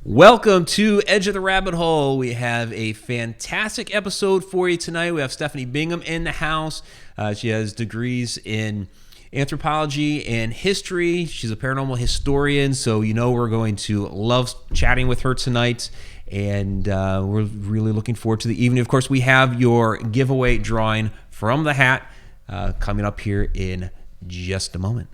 Welcome to Edge of the Rabbit Hole. We have a fantastic episode for you tonight. We have Stephanie Bingham in the house. She has degrees in anthropology and history. She's a paranormal historian, so you know we're going to love chatting with her tonight. And we're really looking forward to the evening. Of course, we have your giveaway drawing from the hat coming up here in just a moment.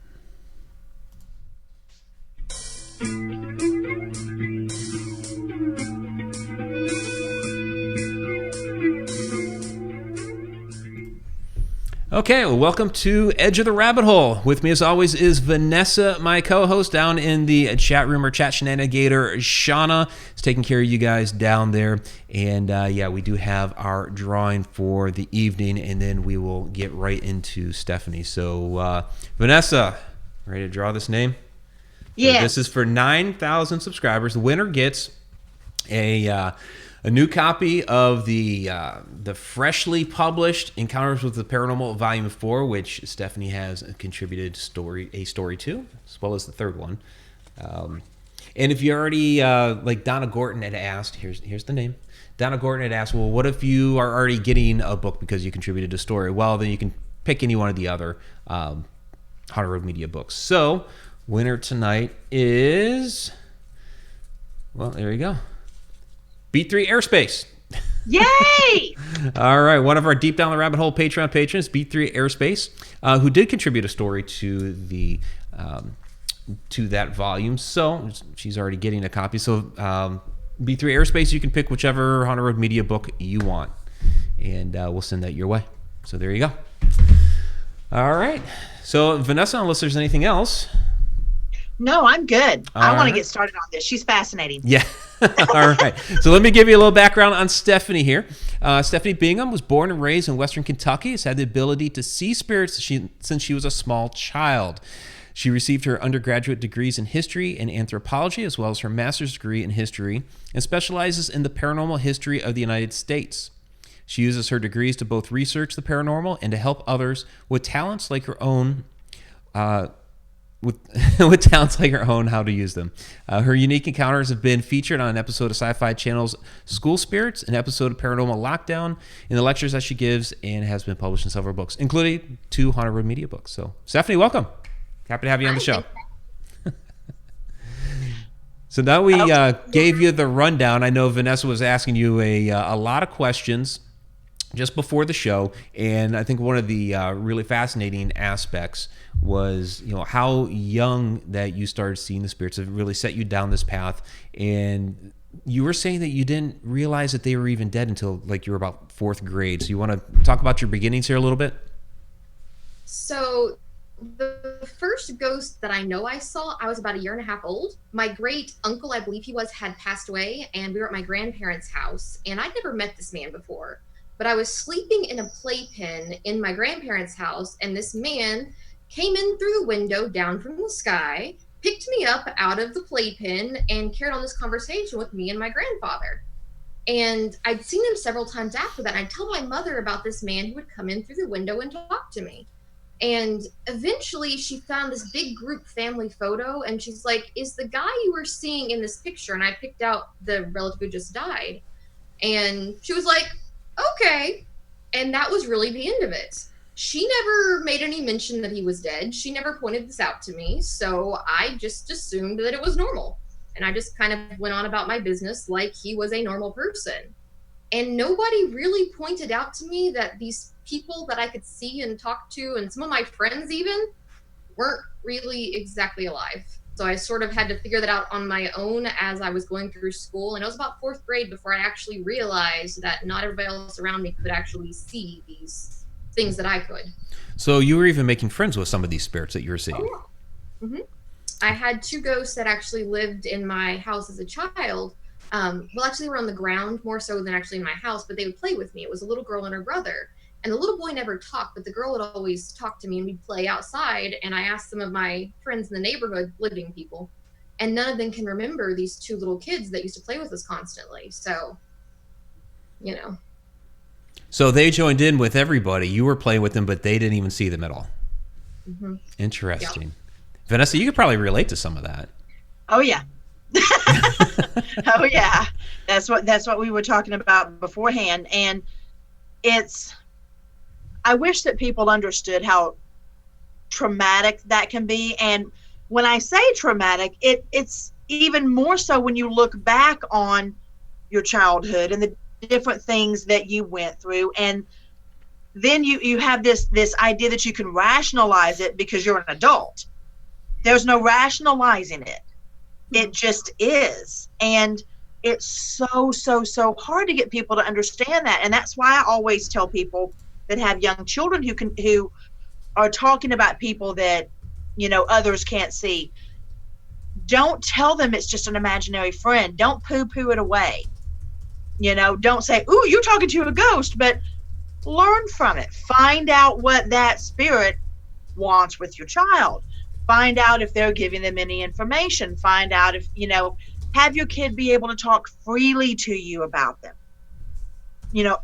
Okay, well, welcome to Edge of the Rabbit Hole. With me, as always, is Vanessa, my co-host, down in the chat room, or chat shenanigator. Shauna is taking care of you guys down there. And we do have our drawing for the evening, and then we will get right into Stephanie. So, Vanessa, ready to draw this name? Yeah. So this is for 9,000 subscribers. The winner gets a new copy of the freshly published Encounters With The Paranormal Volume 4, which Stephanie has contributed a story to, as well as the third one. And if you already, like Donna Gorton had asked, here's the name. Donna Gorton had asked, well, what if you are already getting a book because you contributed a story? Well, then you can pick any one of the other Haunted Road Media books. So, winner tonight is, well, there you go. Beat3 Airspace. Yay! All right, one of our Deep Down the Rabbit Hole Patreon patrons, Beat3 Airspace, who did contribute a story to the to that volume. So she's already getting a copy. So Beat3 Airspace, you can pick whichever Haunted Road Media book you want, and we'll send that your way. So there you go. All right. So Vanessa, unless there's anything else. No, I'm good. I want to right. get started on this. She's fascinating. Yeah. All right. So let me give you a little background on Stephanie here. Stephanie Bingham was born and raised in Western Kentucky. Has had the ability to see spirits since she was a small child. She received her undergraduate degrees in history and anthropology, as well as her master's degree in history, and specializes in the paranormal history of the United States. She uses her degrees to both research the paranormal and to help others with talents like her own with talents like her own, how to use them. Her unique encounters have been featured on an episode of SyFy Channel's School Spirits, an episode of Paranormal Lockdown, in the lectures that she gives, and has been published in several books, including 2 Haunted Road Media books. So, Stephanie, welcome. Happy to have you on the show. So now we gave you the rundown. I know Vanessa was asking you a lot of questions just before the show, and I think one of the really fascinating aspects was, you know, how young that you started seeing the spirits have really set you down this path. And you were saying that you didn't realize that they were even dead until like you were about 4th grade. So you want to talk about your beginnings here a little bit? So the first ghost that I know I saw, I was about 1.5 years old. My great uncle, I believe he was, had passed away, and we were at my grandparents' house, and I'd never met this man before. But I was sleeping in a playpen in my grandparents' house, and this man came in through the window down from the sky, picked me up out of the playpen, and carried on this conversation with me and my grandfather. And I'd seen him several times after that, and I'd tell my mother about this man who would come in through the window and talk to me. And eventually she found this big group family photo, and she's like, is the guy you were seeing in this picture? And I picked out the relative who just died. And she was like, okay. And that was really the end of it. She never made any mention that he was dead. She never pointed this out to me. So I just assumed that it was normal. And I just kind of went on about my business like he was a normal person. And nobody really pointed out to me that these people that I could see and talk to, and some of my friends even, weren't really exactly alive. So I sort of had to figure that out on my own as I was going through school. And it was about 4th grade before I actually realized that not everybody else around me could actually see these things that I could. So you were even making friends with some of these spirits that you were seeing. Oh, yeah. Mm-hmm. I had 2 ghosts that actually lived in my house as a child. Well, actually, they were on the ground more so than actually in my house, but they would play with me. It was a little girl and her brother. And the little boy never talked, but the girl would always talk to me, and we'd play outside. And I asked some of my friends in the neighborhood, living people, and none of them can remember these 2 little kids that used to play with us constantly. So, you know. So they joined in with everybody. You were playing with them, but they didn't even see them at all. Mm-hmm. Interesting. Yeah. Vanessa, you could probably relate to some of that. Oh, yeah. Oh yeah, that's what we were talking about beforehand, and it's. I wish that people understood how traumatic that can be, and when I say traumatic, it's even more so when you look back on your childhood and the different things that you went through, and then you have this idea that you can rationalize it because you're an adult. There's no rationalizing it. It just is. And it's so hard to get people to understand that. And that's why I always tell people that have young children who are talking about people that, others can't see. Don't tell them it's just an imaginary friend. Don't poo-poo it away. Don't say, "Ooh, you're talking to a ghost," but learn from it. Find out what that spirit wants with your child. Find out if they're giving them any information. Find out if, have your kid be able to talk freely to you about them.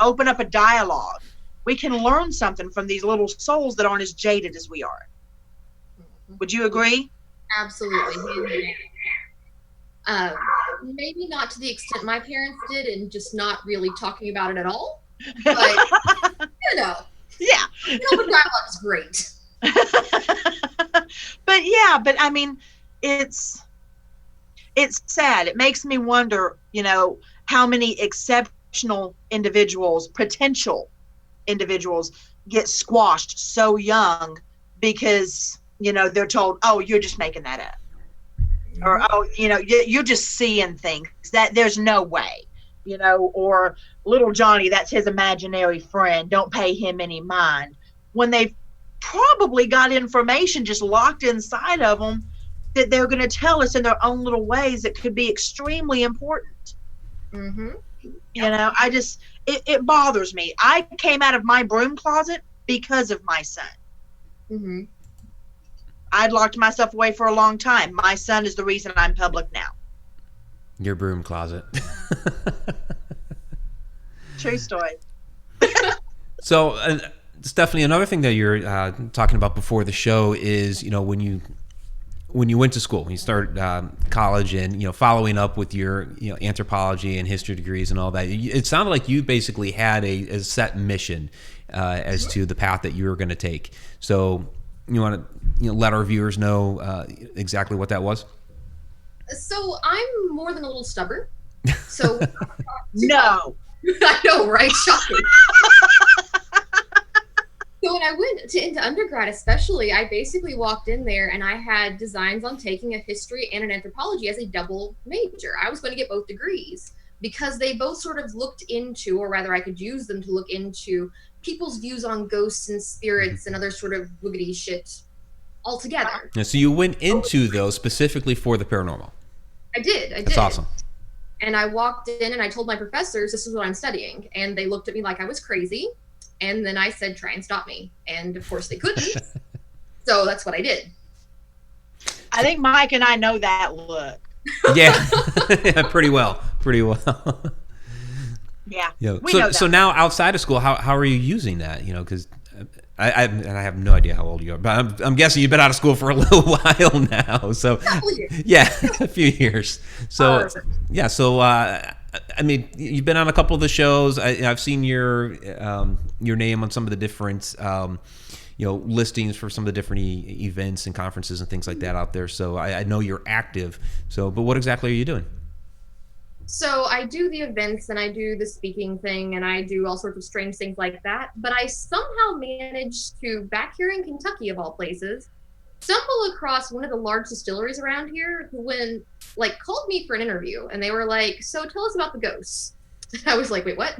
Open up a dialogue. We can learn something from these little souls that aren't as jaded as we are. Would you agree? Absolutely. Maybe not to the extent my parents did and just not really talking about it at all. But, Yeah. The dialogue is great. But I mean, it's sad. It makes me wonder, how many exceptional individuals, potential individuals, get squashed so young because, they're told, "Oh, you're just making that up." Or, "Oh, you're just seeing things that there's no way," or little Johnny, that's his imaginary friend. Don't pay him any mind. When they've probably got information just locked inside of them that they're going to tell us in their own little ways that could be extremely important. I just, it bothers me. I came out of my broom closet because of my son. I'd locked myself away for a long time. My son is the reason I'm public now. Your broom closet. True story. So, Stephanie, another thing that you're talking about before the show is, when you went to school, when you started college, and following up with your anthropology and history degrees and all that, it sounded like you basically had a set mission as to the path that you were going to take. So, you want to let our viewers know exactly what that was? So I'm more than a little stubborn. So No. I know, right? Shocking. So when I went into undergrad, especially, I basically walked in there and I had designs on taking a history and an anthropology as a double major. I was going to get both degrees because they both sort of looked into, or rather I could use them to look into, people's views on ghosts and spirits and other sort of wiggity shit altogether. Yeah, so you went into those specifically for the paranormal. I did. That's awesome. And I walked in and I told my professors, this is what I'm studying. And they looked at me like I was crazy. And then I said, try and stop me. And of course they couldn't. So that's what I did. I think Mike and I know that look. Yeah, pretty well. Yeah. So now outside of school, how are you using that? Because I have no idea how old you are, but I'm guessing you've been out of school for a little while now. So yeah, a few years. So yeah. So I mean, you've been on a couple of the shows. I've seen your name on some of the different listings for some of the different events and conferences and things like that out there. So I know you're active. So, but what exactly are you doing? So I do the events and I do the speaking thing and I do all sorts of strange things like that. But I somehow managed to, back here in Kentucky of all places, stumble across one of the large distilleries around here who called me for an interview and they were like, "So tell us about the ghosts." And I was like, "Wait, what?"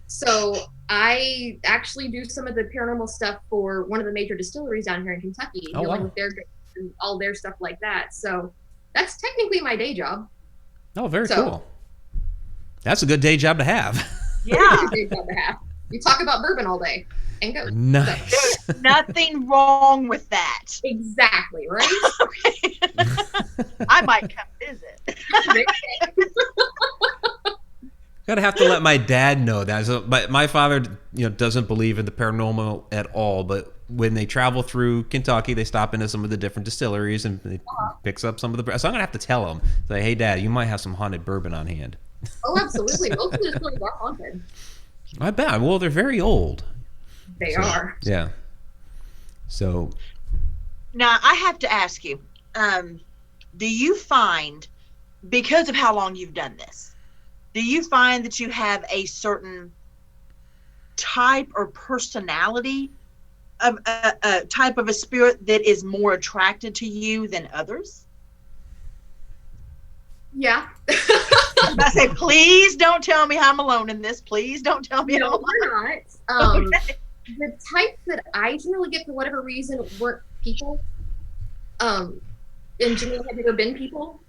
So I actually do some of the paranormal stuff for one of the major distilleries down here in Kentucky, dealing with their ghosts and all their stuff like that. So that's technically my day job. Oh, very cool. That's a good day job to have. Yeah. Day job to have. You talk about bourbon all day and go. Nice. There's nothing wrong with that. Exactly, right? I might come visit. Gotta have to let my dad know that. So, my father, doesn't believe in the paranormal at all. But when they travel through Kentucky, they stop into some of the different distilleries and they picks up some of the. So I'm gonna have to tell him, say, hey, Dad, you might have some haunted bourbon on hand. Oh, absolutely. Most of the stories are haunted. I bet. Well, they're very old. They are. Yeah. So. Now I have to ask you, do you find, because of how long you've done this, do you find that you have a certain type or personality of a type of a spirit that is more attracted to you than others? Yeah. I say, please don't tell me I'm alone in this. Please don't tell me I'm No, alone. we're not. Okay. The type that I generally get for whatever reason weren't people. In general, have never been people.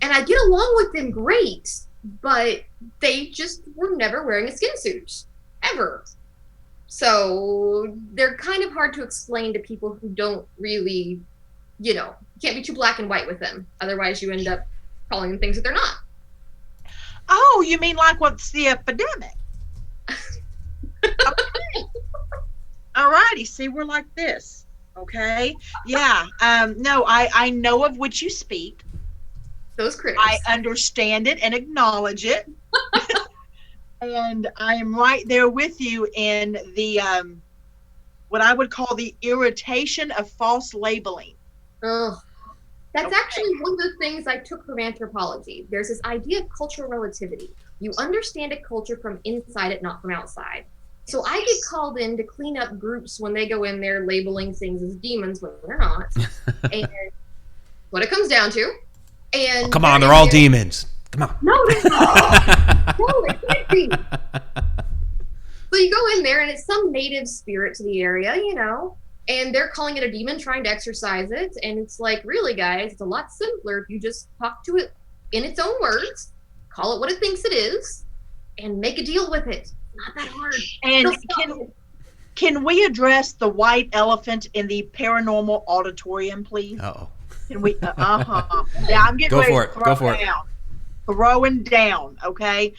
And I get along with them great, but they just were never wearing a skin suit. Ever. So they're kind of hard to explain to people who don't really, you can't be too black and white with them. Otherwise, you end up calling them things that they're not. Oh, you mean like what's the epidemic? Okay. All righty. See, we're like this. Okay. Yeah. No, I know of which you speak. Those critters. I understand it and acknowledge it. And I am right there with you in the what I would call the irritation of false labeling. Ugh. That's Okay. actually one of the things I took from anthropology. There's this idea of cultural relativity. You understand a culture from inside it, not from outside. So I get called in to clean up groups when they go in there labeling things as demons when they're not. And what it comes down to. And Oh, come on, they're all demons. Come on. No, they're not. No, they can't be. So you go in there and it's some native spirit to the area, and they're calling it a demon, trying to exorcise it. And it's like, really, guys, it's a lot simpler if you just talk to it in its own words, call it what it thinks it is, and make a deal with it. Not that hard. And can we address the white elephant in the paranormal auditorium, please? Uh-oh. Can we? Uh-huh. Yeah, I'm getting ready to throw down. Throwing down, okay?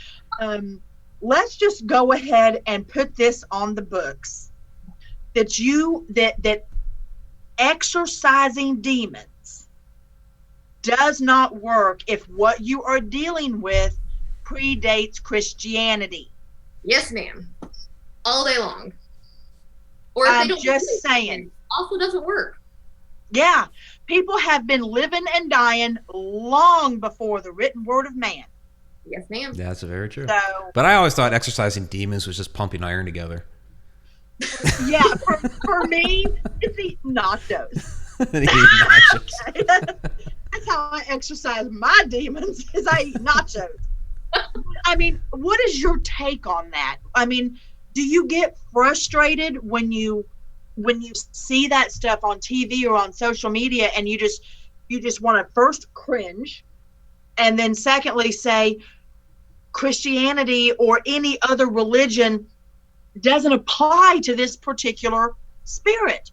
Let's just go ahead and put this on the books. That exorcising demons does not work if what you are dealing with predates Christianity. Yes, ma'am. All day long. Or if I'm they don't just saying. Also doesn't work. Yeah, people have been living and dying long before the written word of man. Yes, ma'am. Yeah, that's very true. So, But I always thought exercising demons was just pumping iron together. yeah, for me, it's eating nachos. Nachos. That's how I exercise my demons, is I eat nachos. I mean, what is your take on that? I mean, do you get frustrated when you see that stuff on TV or on social media and you just want to first cringe and then secondly say Christianity or any other religion doesn't apply to this particular spirit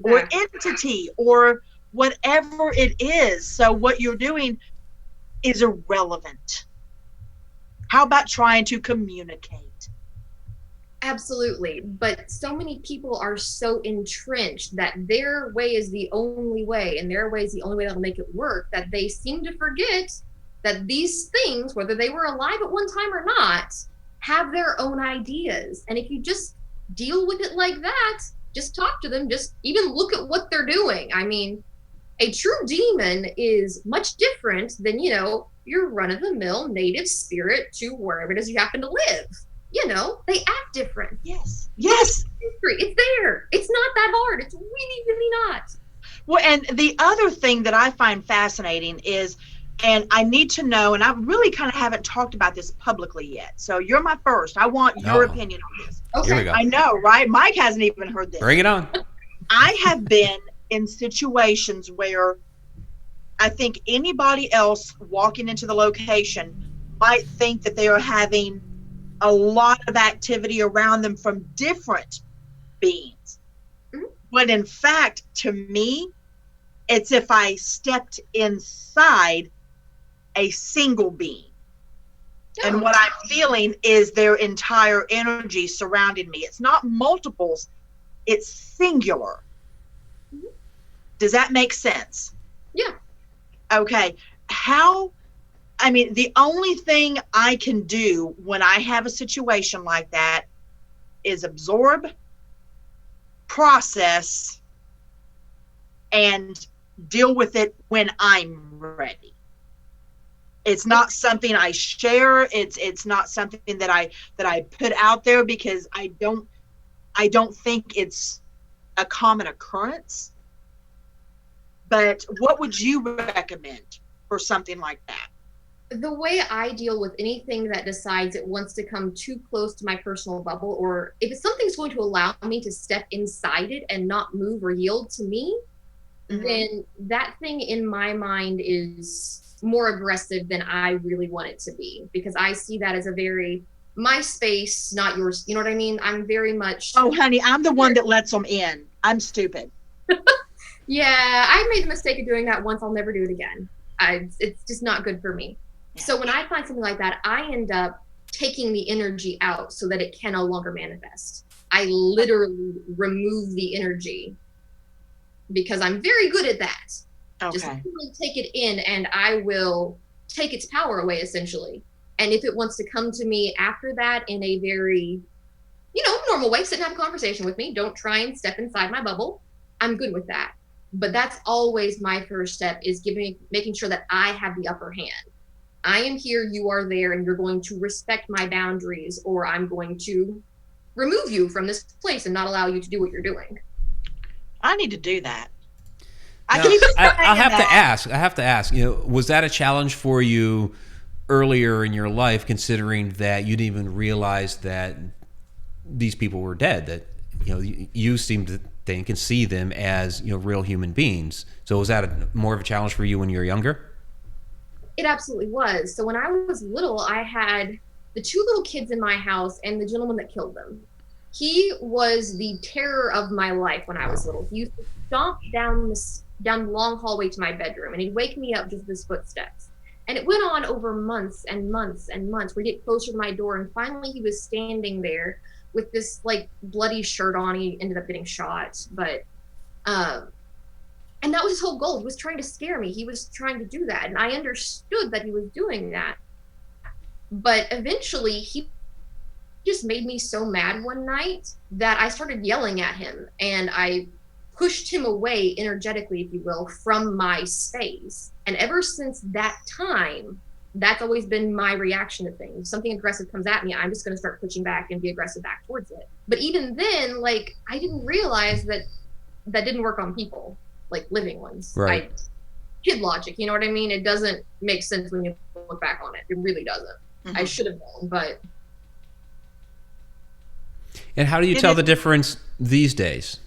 or entity or whatever it is? So what you're doing is irrelevant. How about trying to communicate? Absolutely. But so many people are so entrenched that their way is the only way and their way is the only way that'll make it work that they seem to forget that these things, whether they were alive at one time or not, have their own ideas. And if you just deal with it like that, just talk to them, just even look at what they're doing. I mean, a true demon is much different than, your run-of-the-mill native spirit to wherever it is you happen to live. They act different. Yes. It's there. It's not that hard. It's really, really not. Well, and the other thing that I find fascinating is, and I need to know, and I really kind of haven't talked about this publicly yet. So you're my first. I want your opinion on this. Okay. Here we go. I know, right? Mike hasn't even heard this. Bring it on. I have been in situations where I think anybody else walking into the location might think that they are having a lot of activity around them from different beings. Mm-hmm. But in fact, to me, it's if I stepped inside a single being. And what I'm feeling is their entire energy surrounding me. It's not multiples, it's singular. Mm-hmm. Does that make sense? Yeah. Okay. The only thing I can do when I have a situation like that is absorb, process, and deal with it when I'm ready. It's not something I share. It's not something that I put out there, because I don't think it's a common occurrence. But what would you recommend for something like that? The way I deal with anything that decides it wants to come too close to my personal bubble, or if something's going to allow me to step inside it and not move or yield to me, then that thing in my mind is more aggressive than I really want it to be, because I see that as a very my space, not yours. You know what I mean? I'm very much. Oh, honey, I'm the one that lets them in. I'm stupid. Yeah, I made the mistake of doing that once. I'll never do it again. It's just not good for me. Yeah. So when I find something like that, I end up taking the energy out so that it can no longer manifest. I literally remove the energy, because I'm very good at that. Okay. Just really take it in, and I will take its power away, essentially. And if it wants to come to me after that in a very, normal way, sit and have a conversation with me, don't try and step inside my bubble, I'm good with that. But that's always my first step, is making sure that I have the upper hand. I am here, you are there, and you're going to respect my boundaries, or I'm going to remove you from this place and not allow you to do what you're doing. I need to do that. I have to ask, was that a challenge for you earlier in your life, considering that you didn't even realize that these people were dead, that, you seem to think and see them as, real human beings? So was that more of a challenge for you when you were younger? It absolutely was. So when I was little, I had the two little kids in my house and the gentleman that killed them. He was the terror of my life when I was little. He used to stomp down the long hallway to my bedroom, and he'd wake me up just with his footsteps. And it went on over months and months and months. We'd get closer to my door, and finally he was standing there with this bloody shirt on. He ended up getting shot, but and that was his whole goal. He was trying to scare me. He was trying to do that, and I understood that he was doing that. But eventually he just made me so mad one night that I started yelling at him, and I pushed him away energetically, if you will, from my space. And ever since that time, that's always been my reaction to things. If something aggressive comes at me, I'm just going to start pushing back and be aggressive back towards it. But even then, I didn't realize that didn't work on people, living ones. Right. Kid logic, you know what I mean? It doesn't make sense when you look back on it. It really doesn't. Mm-hmm. I should have known, but. And how do you tell the difference these days?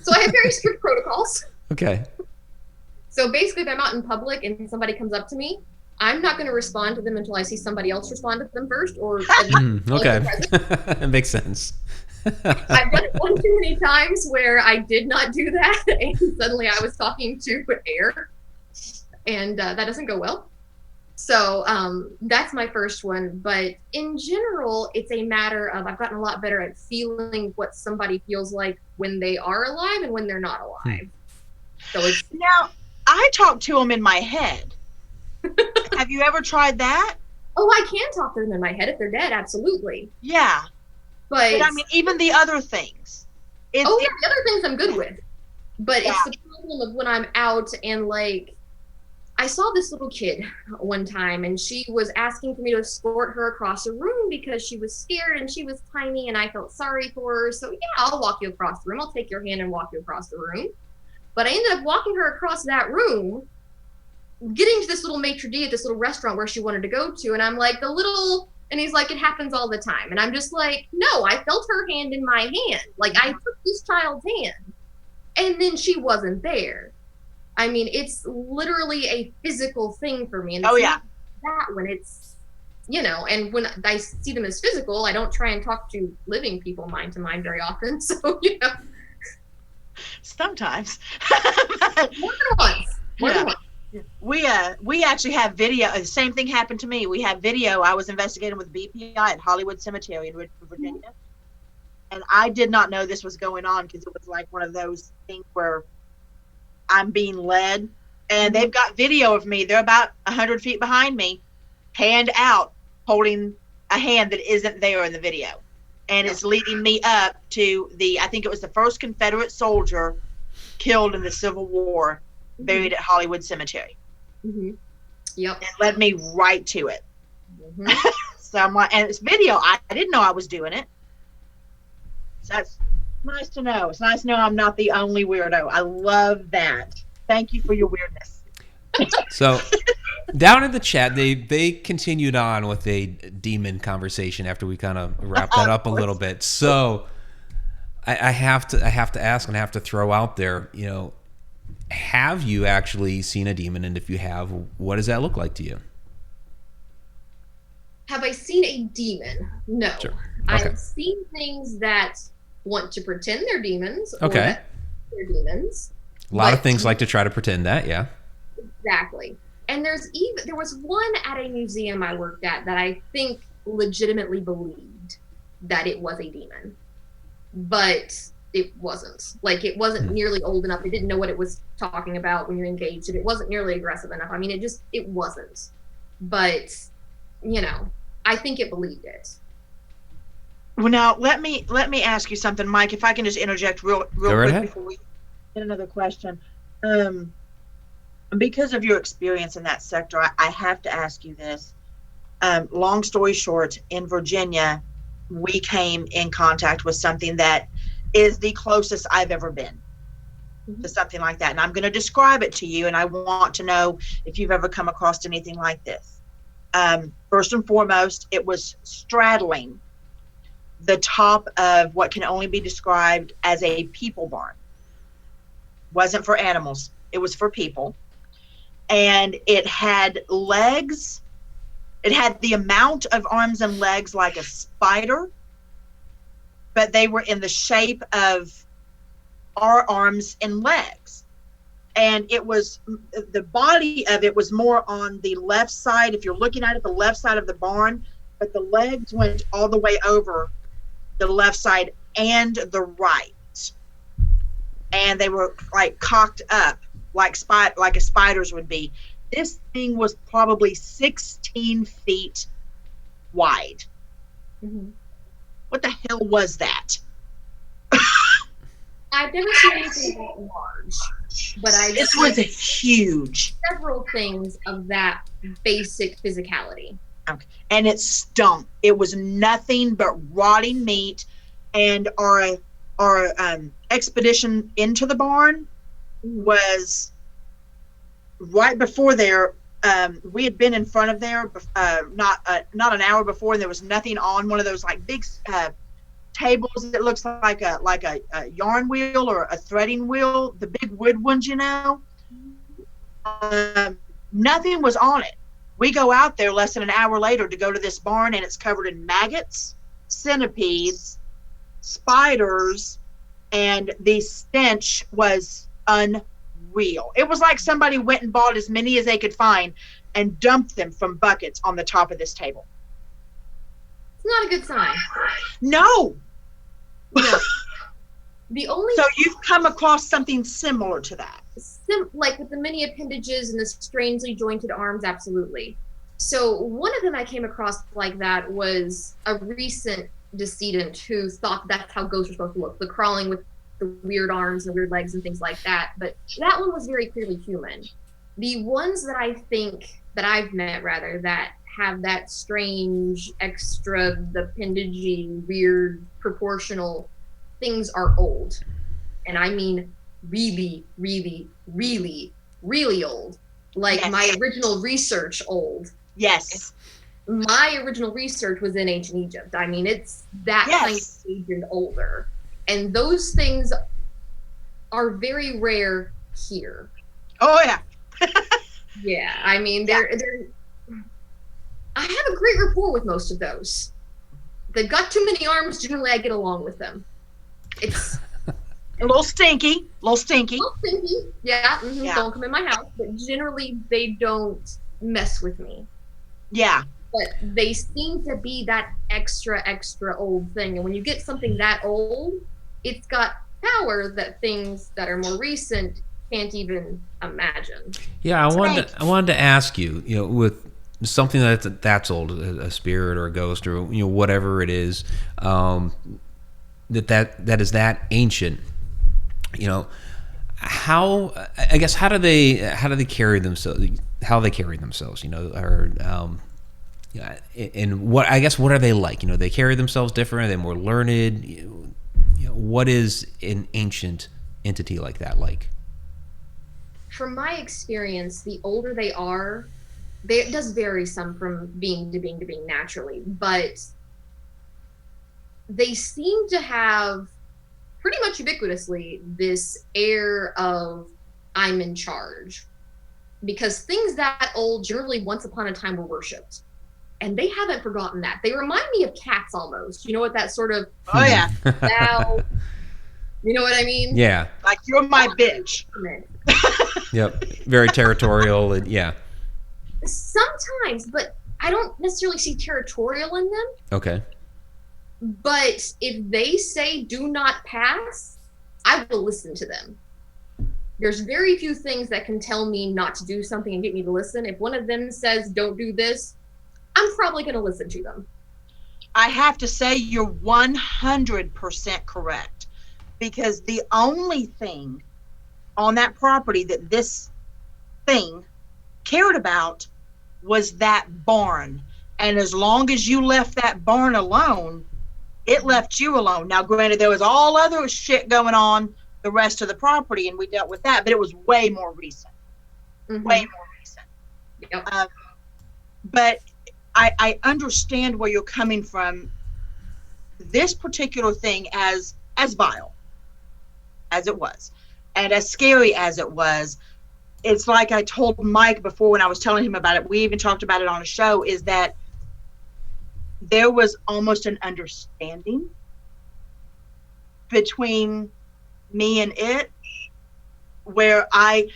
So I have very strict protocols. Okay. So basically, if I'm out in public and somebody comes up to me, I'm not going to respond to them until I see somebody else respond to them first. Or okay, that makes sense. I've done it one too many times where I did not do that, and suddenly I was talking to air, and that doesn't go well. So that's my first one. But in general, it's a matter of I've gotten a lot better at feeling what somebody feels like when they are alive and when they're not alive. So it's now I talk to them in my head. Have you ever tried that? Oh, I can talk to them in my head if they're dead. Absolutely. Yeah. But I mean, even the other things. The other things I'm good with. But it's the problem of when I'm out and I saw this little kid one time, and she was asking for me to escort her across a room because she was scared and she was tiny, and I felt sorry for her. So yeah, I'll walk you across the room. I'll take your hand and walk you across the room. But I ended up walking her across that room, getting to this little maitre d' at this little restaurant where she wanted to go to. And I'm like, and he's like, it happens all the time. And I'm just like, no, I felt her hand in my hand. I took this child's hand, and then she wasn't there. I mean, it's literally a physical thing for me. And it's not that when it's, and when I see them as physical, I don't try and talk to living people mind to mind very often. So, Sometimes. More than once. More than once. We actually have video. The same thing happened to me. We have video. I was investigating with BPI at Hollywood Cemetery in Richmond, Virginia. And I did not know this was going on, because it was one of those things where I'm being led, And they've got video of me. They're about 100 feet behind me, hand out, holding a hand that isn't there in the video. And it's leading me up to I think it was the first Confederate soldier killed in the Civil War, buried at Hollywood Cemetery. Mm-hmm. Yep. And led me right to it. Mm-hmm. So I'm like, and it's video. I didn't know I was doing it. So that's nice to know. It's nice to know I'm not the only weirdo. I love that. Thank you for your weirdness. So down in the chat, they continued on with a demon conversation after we kind of wrapped that up a little bit. So I have to ask and I have to throw out there, have you actually seen a demon? And if you have, what does that look like to you? Have I seen a demon? No. Sure. Okay. I've seen things that want to pretend they're demons. Or Okay. that they're demons. A lot of things like to try to pretend that, yeah. Exactly. And there was one at a museum I worked at that I think legitimately believed that it was a demon. But it wasn't. Like, it wasn't nearly old enough. It didn't know what it was talking about when you're engaged. And it wasn't nearly aggressive enough. I mean, it wasn't. But, I think it believed it. Well, now let me ask you something, Mike. If I can just interject real quick before we get another question. Because of your experience in that sector, I have to ask you this. Long story short, in Virginia, we came in contact with something that is the closest I've ever been to something like that. And I'm going to describe it to you, and I want to know if you've ever come across anything like this. First and foremost, it was straddling the top of what can only be described as a people barn. Wasn't for animals, it was for people. And it had legs. It had the amount of arms and legs like a spider, but they were in the shape of our arms and legs. And it was, the body of it was more on the left side. If you're looking at it, the left side of the barn, but the legs went all the way over the left side and the right. And they were like cocked up like a spider's would be. This thing was probably 16 feet wide. Mm-hmm. What the hell was that? I've never seen anything that large, but This was huge. Several things of that basic physicality. Okay. And it stunk. It was nothing but rotting meat. And our expedition into the barn was right before there. We had been in front of there not an hour before, and there was nothing on one of those like big tables that looks like a yarn wheel or a threading wheel, the big wood ones, nothing was on it. We go out there less than an hour later to go to this barn, and it's covered in maggots, centipedes, spiders, and the stench was unreal. It was like somebody went and bought as many as they could find and dumped them from buckets on the top of this table. It's not a good sign. No. So you've come across something similar to that. Like with the many appendages and the strangely jointed arms, absolutely. So one of them I came across like that was a recent decedent who thought that's how ghosts are supposed to look, the crawling with the weird arms and weird legs and things like that. But that one was very clearly human. The ones that I think that I've met rather that have that strange extra appendagey weird proportional things are old, and I mean really really really really old, like yes. My original research old. Yes, my original research was in ancient Egypt. I mean, it's that kind of age and older, and those things are very rare here. Oh yeah. Yeah, I mean they're I have a great rapport with most of those. They've got too many arms. Generally, I get along with them. It's a little stinky. Yeah. Mm-hmm. Yeah. Don't come in my house. But generally, they don't mess with me. Yeah. But they seem to be that extra old thing. And when you get something that old, it's got power that things that are more recent can't even imagine. Yeah, I wanted to ask you, with something that's old, a spirit or a ghost or whatever it is, that is that ancient. How do they carry themselves? How they carry themselves? Or yeah, and what are they like? They carry themselves different. Are they more learned? What is an ancient entity like that like? From my experience, the older they are, it does vary some from being to being to being naturally, but they seem to have pretty much ubiquitously this air of I'm in charge, because things that old generally once upon a time were worshipped, and they haven't forgotten that. They remind me of cats almost, with that sort of now, you know what I mean? Yeah, like you're my bitch. Yep, very territorial. And yeah, sometimes, but I don't necessarily see territorial in them. Okay. But if they say do not pass, I will listen to them. There's very few things that can tell me not to do something and get me to listen. If one of them says don't do this, I'm probably going to listen to them. I have to say you're 100% correct, because the only thing on that property that this thing cared about was that barn. And as long as you left that barn alone, it left you alone. Now, granted, there was all other shit going on the rest of the property, and we dealt with that, but it was way more recent. Mm-hmm. Way more recent. Yep. But I understand where you're coming from. This particular thing, as vile as it was, and as scary as it was, it's like I told Mike before when I was telling him about it, we even talked about it on a show, is that there was almost an understanding between me and it, where I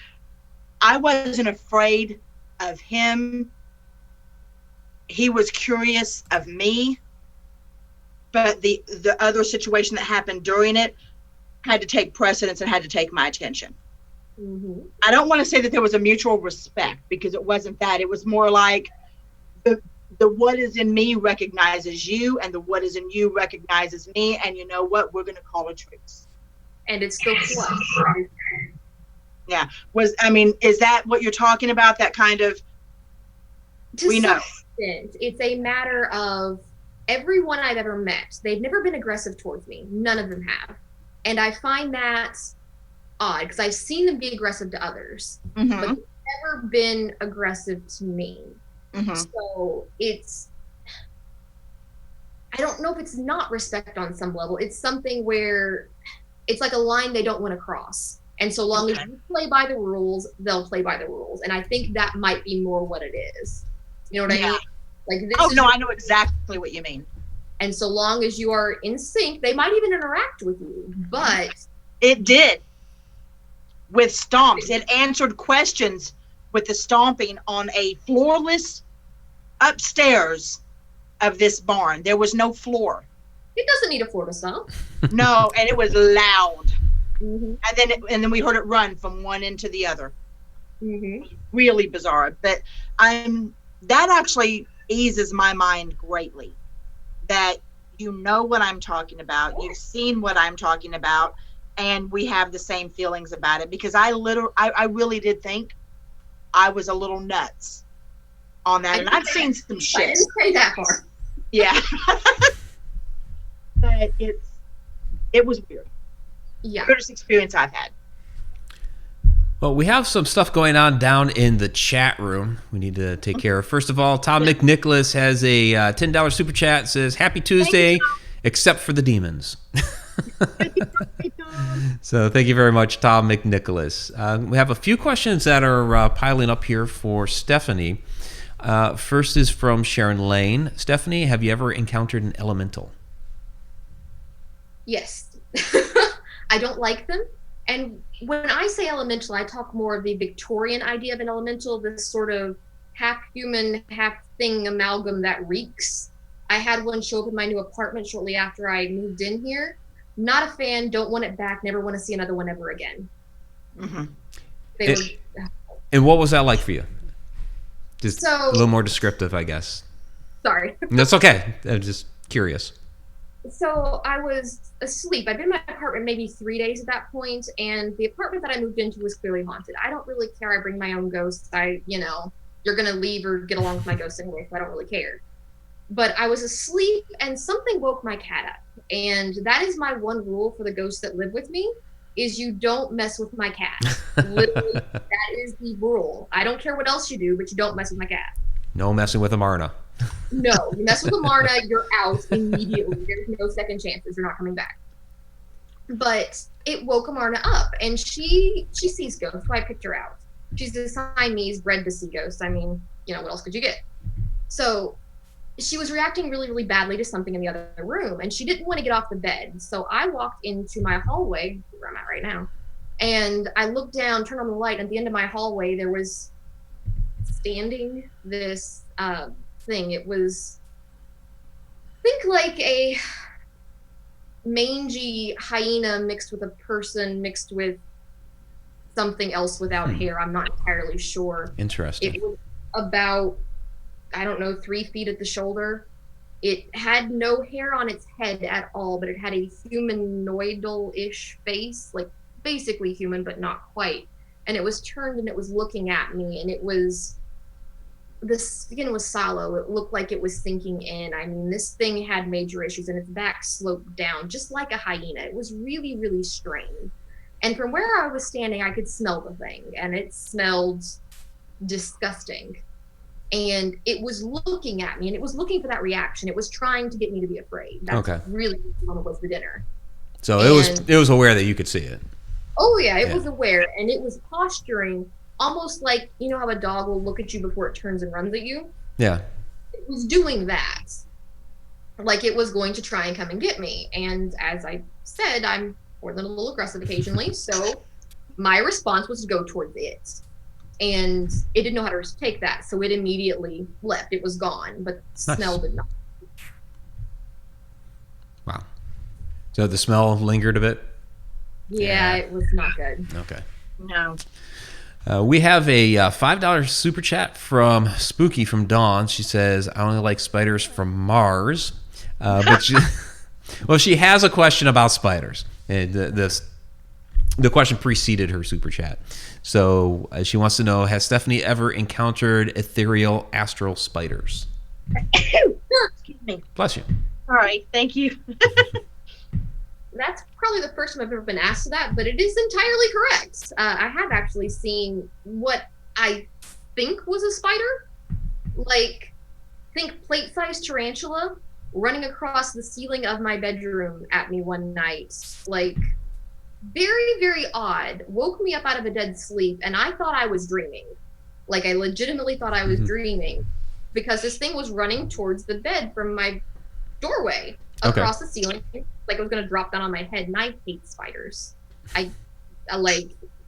wasn't afraid of him. He was curious of me, but the other situation that happened during it had to take precedence and had to take my attention. Mm-hmm. I don't want to say that there was a mutual respect, because it wasn't that. It was more like the what is in me recognizes you, and the what is in you recognizes me, and you know what? We're going to call a truce. And it's still flush. Yeah. Is that what you're talking about? That kind of, we know. It's a matter of everyone I've ever met, they've never been aggressive towards me. None of them have. And I find that odd, because I've seen them be aggressive to others, Mm-hmm. but they've never been aggressive to me. Mm-hmm. So I don't know if it's not respect on some level. It's something where it's like a line they don't want to cross. And so long as you play by the rules, they'll play by the rules. And I think that might be more what it is. You know what I mean? Like this I know exactly what you mean. And so long as you are in sync, they might even interact with you. But it did with stomps. It answered questions with the stomping on a floorless upstairs of this barn. There was no floor. It doesn't need a floor to stomp. No, and it was loud. Mm-hmm. And then we heard it run from one end to the other. Mm-hmm. Really bizarre. But that actually eases my mind greatly, that you know what I'm talking about, you've seen what I'm talking about, and we have the same feelings about it, because I really did think I was a little nuts on that, and I've seen some shit. I didn't say that part. Yeah. But it was weird. Yeah. Weirdest experience I've had. Well, we have some stuff going on down in the chat room we need to take care of. First of all, Tom McNicholas has a $10 super chat, says, Happy Tuesday, except for the demons. So thank you very much, Tom McNicholas. We have a few questions that are piling up here for Stephanie. First is from Sharon Lane. Stephanie, have you ever encountered an elemental? Yes. I don't like them. And when I say elemental, I talk more of the Victorian idea of an elemental, this sort of half human, half thing amalgam that reeks. I had one show up in my new apartment shortly after I moved in here. Not a fan, don't want it back, never want to see another one ever again. Mm-hmm. They were. And what was that like for you? Just So- a little more descriptive, I guess. Sorry. That's okay. I'm just curious. So I was asleep. I'd been in my apartment maybe 3 days at that point, and the apartment that I moved into was clearly haunted. I don't really care. I bring my own ghosts. You're going to leave or get along with my ghost anyway, so I don't really care. But I was asleep, and something woke my cat up. And that is my one rule for the ghosts that live with me, is you don't mess with my cat. Literally, that is the rule. I don't care what else you do, but you don't mess with my cat. No messing with Amarna. No, you mess with Amarna, you're out immediately. There's no second chances. You're not coming back. But it woke Amarna up, and she sees ghosts, so I picked her out. She's a Siamese, bred to see ghosts. I mean, what else could you get? So she was reacting really, really badly to something in the other room, and she didn't want to get off the bed. So I walked into my hallway, where I'm at right now, and I looked down, turned on the light, and at the end of my hallway, there was standing this thing. It was, think like a mangy hyena mixed with a person mixed with something else without hair. I'm not entirely sure. Interesting. It was about, I don't know, 3 feet at the shoulder. It had no hair on its head at all, but it had a humanoidal-ish face, like basically human, but not quite. And it was turned and it was looking at me, and the skin was sallow. It looked like it was sinking in. I mean, this thing had major issues, and its back sloped down, just like a hyena. It was really, really strange. And from where I was standing, I could smell the thing, and it smelled disgusting. And it was looking at me, and it was looking for that reaction. It was trying to get me to be afraid. That's really what was the dinner. So it was aware that you could see it. Oh, yeah, it was aware, and it was posturing almost like, how a dog will look at you before it turns and runs at you? Yeah. It was doing that. Like it was going to try and come and get me. And as I said, I'm more than a little aggressive occasionally, so my response was to go towards it. And it didn't know how to take that, so it immediately left. It was gone, but the smell did not. Wow. So the smell lingered a bit? Yeah, it was not good. Okay. No. We have a $5 super chat from Spooky from Dawn. She says, I only like spiders from Mars. But she has a question about spiders. And the question preceded her super chat. So she wants to know, has Stephanie ever encountered ethereal astral spiders? Excuse me. Bless you. All right, thank you. That's probably the first time I've ever been asked that, but it is entirely correct. I have actually seen what I think was a spider. Like, think plate-sized tarantula running across the ceiling of my bedroom at me one night. Like, very, very odd. Woke me up out of a dead sleep, and I thought I was dreaming. Like, I legitimately thought I was dreaming. Because this thing was running towards the bed from my doorway across the ceiling, like it was going to drop down on my head. And I hate spiders. I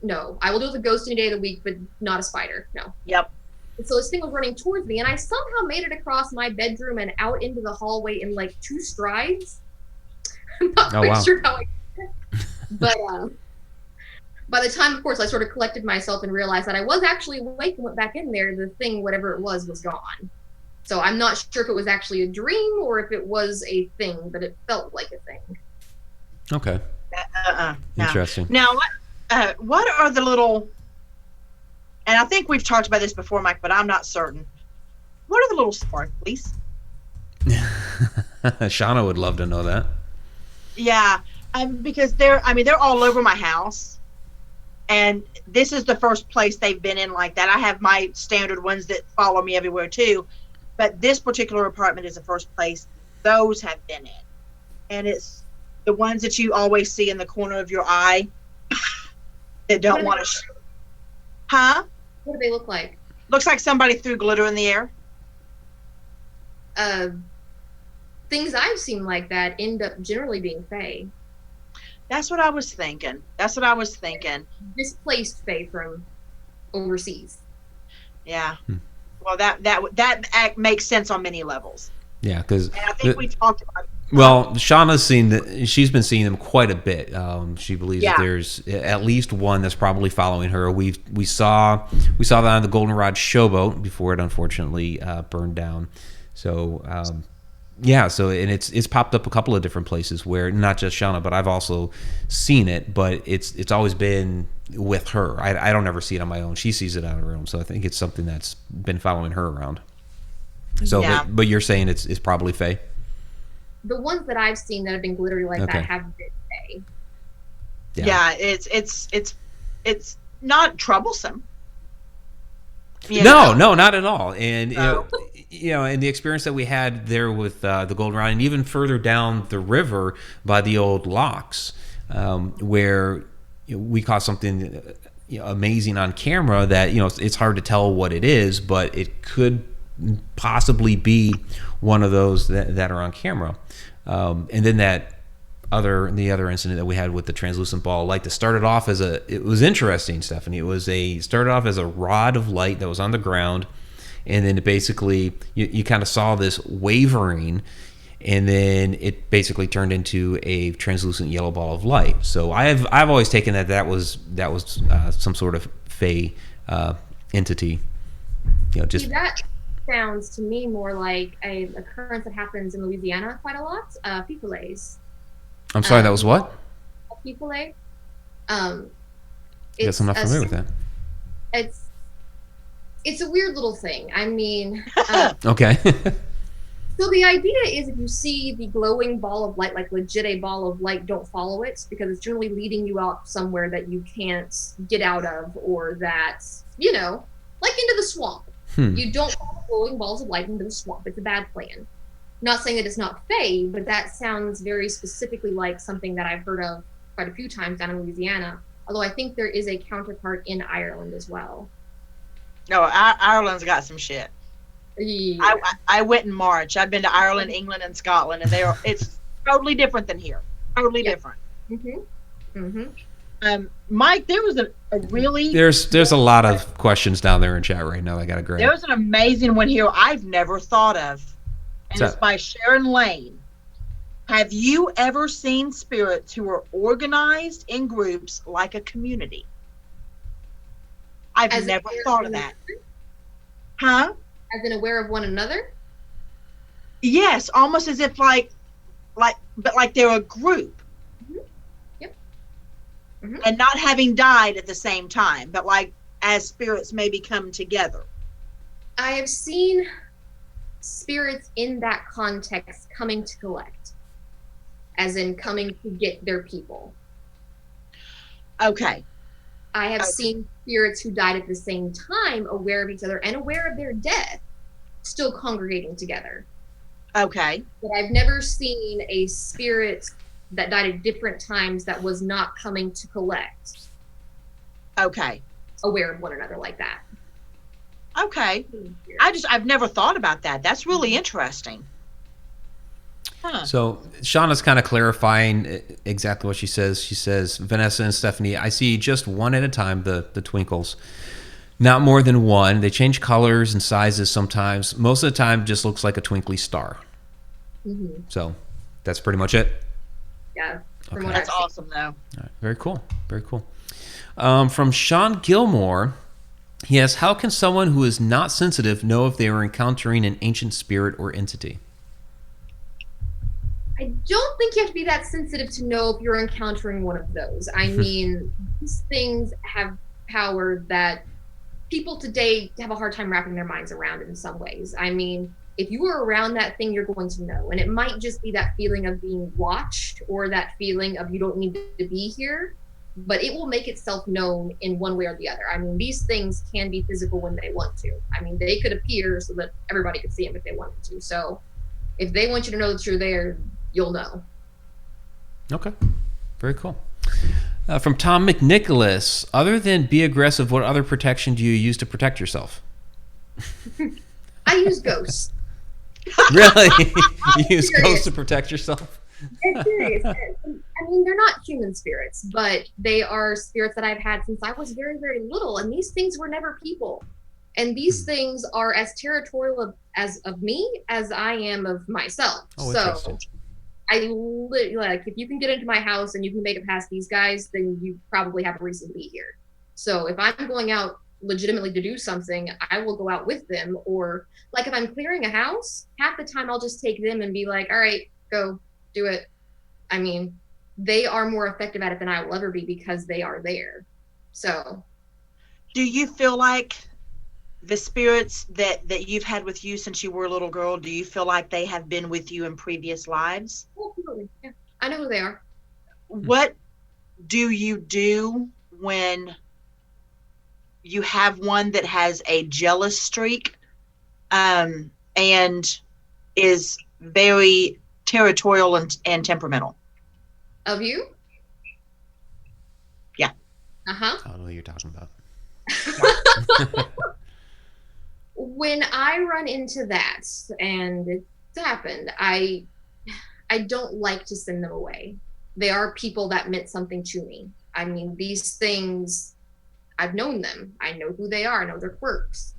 no. I will do with a ghost any day of the week, but not a spider. No. Yep. And so this thing was running towards me, and I somehow made it across my bedroom and out into the hallway in like 2 strides. I'm not quite sure how I did it. But by the time, of course, I sort of collected myself and realized that I was actually awake and went back in there, the thing, whatever it was gone. So I'm not sure if it was actually a dream or if it was a thing, but it felt like a thing. Okay. Interesting. Now, what are the little, and I think we've talked about this before, Mike, but I'm not certain. What are the little sparklies? Shauna would love to know that. Yeah, because they're all over my house. And this is the first place they've been in like that. I have my standard ones that follow me everywhere too. But this particular apartment is the first place those have been in. And it's the ones that you always see in the corner of your eye that don't want to... Huh? What do they look like? Looks like somebody threw glitter in the air. Things I've seen like that end up generally being fae. That's what I was thinking. Displaced fae from overseas. Yeah. Well, that makes sense on many levels. Yeah, because I think we talked about Well, Shauna's seen that. She's been seeing them quite a bit. She believes that Yeah. there's at least one that's probably following her. We saw that on the Goldenrod Showboat before it unfortunately burned down. So yeah, so and it's popped up a couple of different places where not just Shauna, but I've also seen it. But it's always been with her. I don't ever see it on my own. She sees it on her own. So I think it's something that's been following her around. So, Yeah. but you're saying it's probably Faye? The ones that I've seen that have been glittery like Okay. that have been Faye. Yeah, it's not troublesome. You No, know? not at all. And No. and the experience that we had there with the Goldenrod, and even further down the river by the old locks, where we caught something amazing on camera that it's hard to tell what it is, but it could possibly be one of those that are on camera. And then the other incident that we had with the translucent ball of light that started off it was interesting, Stephanie. It started off as a rod of light that was on the ground, and then it basically you kind of saw this wavering, and then it basically turned into a translucent yellow ball of light. So I've always taken that was some sort of Fey entity. Just See, that sounds to me more like an occurrence that happens in Louisiana quite a lot. Pipolays. I'm sorry, that was what? Pipolay. I guess I'm not familiar with that. It's a weird little thing. I mean, Okay. so the idea is if you see the glowing ball of light, like legit a ball of light, don't follow it because it's generally leading you out somewhere that you can't get out of, or that, like into the swamp. You don't follow glowing balls of light into the swamp. It's a bad plan. Not saying that it's not Fae, but that sounds very specifically like something that I've heard of quite a few times down in Louisiana. Although I think there is a counterpart in Ireland as well. No, Ireland's got some shit. Yeah. I went in March. I've been to Ireland, England, and Scotland, and it's totally different than here. Totally different. Mike, there was a really There's a lot of questions down there in chat right now. I got to grab. there was an amazing one here I've never thought of, and What's it's by Sharon Lane. Have you ever seen spirits who are organized in groups like a community? I've As never aware thought of of that. one Huh? As in aware of one another? Yes, almost as if like they're a group. Yep. And not having died at the same time, but like as spirits maybe come together. I have seen spirits in that context coming to collect, as in coming to get their people. Okay. I have seen spirits who died at the same time, aware of each other and aware of their death, still congregating together. Okay. But I've never seen a spirit that died at different times that was not coming to collect, Okay. aware of one another like that. Okay. I've never thought about that. That's really interesting. Huh. So Shauna's kind of clarifying exactly what she says. She says, Vanessa and Stephanie, I see just one at a time, the twinkles. Not more than one. They change colors and sizes sometimes. Most of the time, just looks like a twinkly star. So that's pretty much it. Yeah. From Okay. what That's I've seen. awesome, though. All right. Very cool. Very cool. From Sean Gilmore, he asks, how can someone who is not sensitive know if they are encountering an ancient spirit or entity? I don't think you have to be that sensitive to know if you're encountering one of those. I mean, these things have power that people today have a hard time wrapping their minds around in some ways. I mean, if you are around that thing, you're going to know. And it might just be that feeling of being watched or that feeling of you don't need to be here, but it will make itself known in one way or the other. I mean, these things can be physical when they want to. I mean, they could appear so that everybody could see them if they wanted to. So if they want you to know that you're there, you'll know. Okay. Very cool. From Tom McNicholas, other than be aggressive, what other protection do you use to protect yourself? I use ghosts. Really? You use ghosts to protect yourself? I'm serious. I mean, they're not human spirits, but they are spirits that I've had since I was very, very little. And these things were never people. And these things are as territorial of me as I am of myself. Oh, so interesting. like, if you can get into my house and you can make it past these guys, then you probably have a reason to be here. So if I'm going out legitimately to do something, I will go out with them. Or like if I'm clearing a house, half the time I'll just take them and be like, all right, go do it. I mean, they are more effective at it than I will ever be because they are there. So do you feel like the spirits that you've had with you since you were a little girl, do you feel like they have been with you in previous lives? absolutely, yeah. I know who they are. What do you do when you have one that has a jealous streak, and is very territorial and temperamental? Of you? Yeah. Uh-huh. I don't know what you're talking about. When I run into that, and it's happened, I don't like to send them away. They are people that meant something to me. I mean, these things, I've known them. I know who they are. I know their quirks.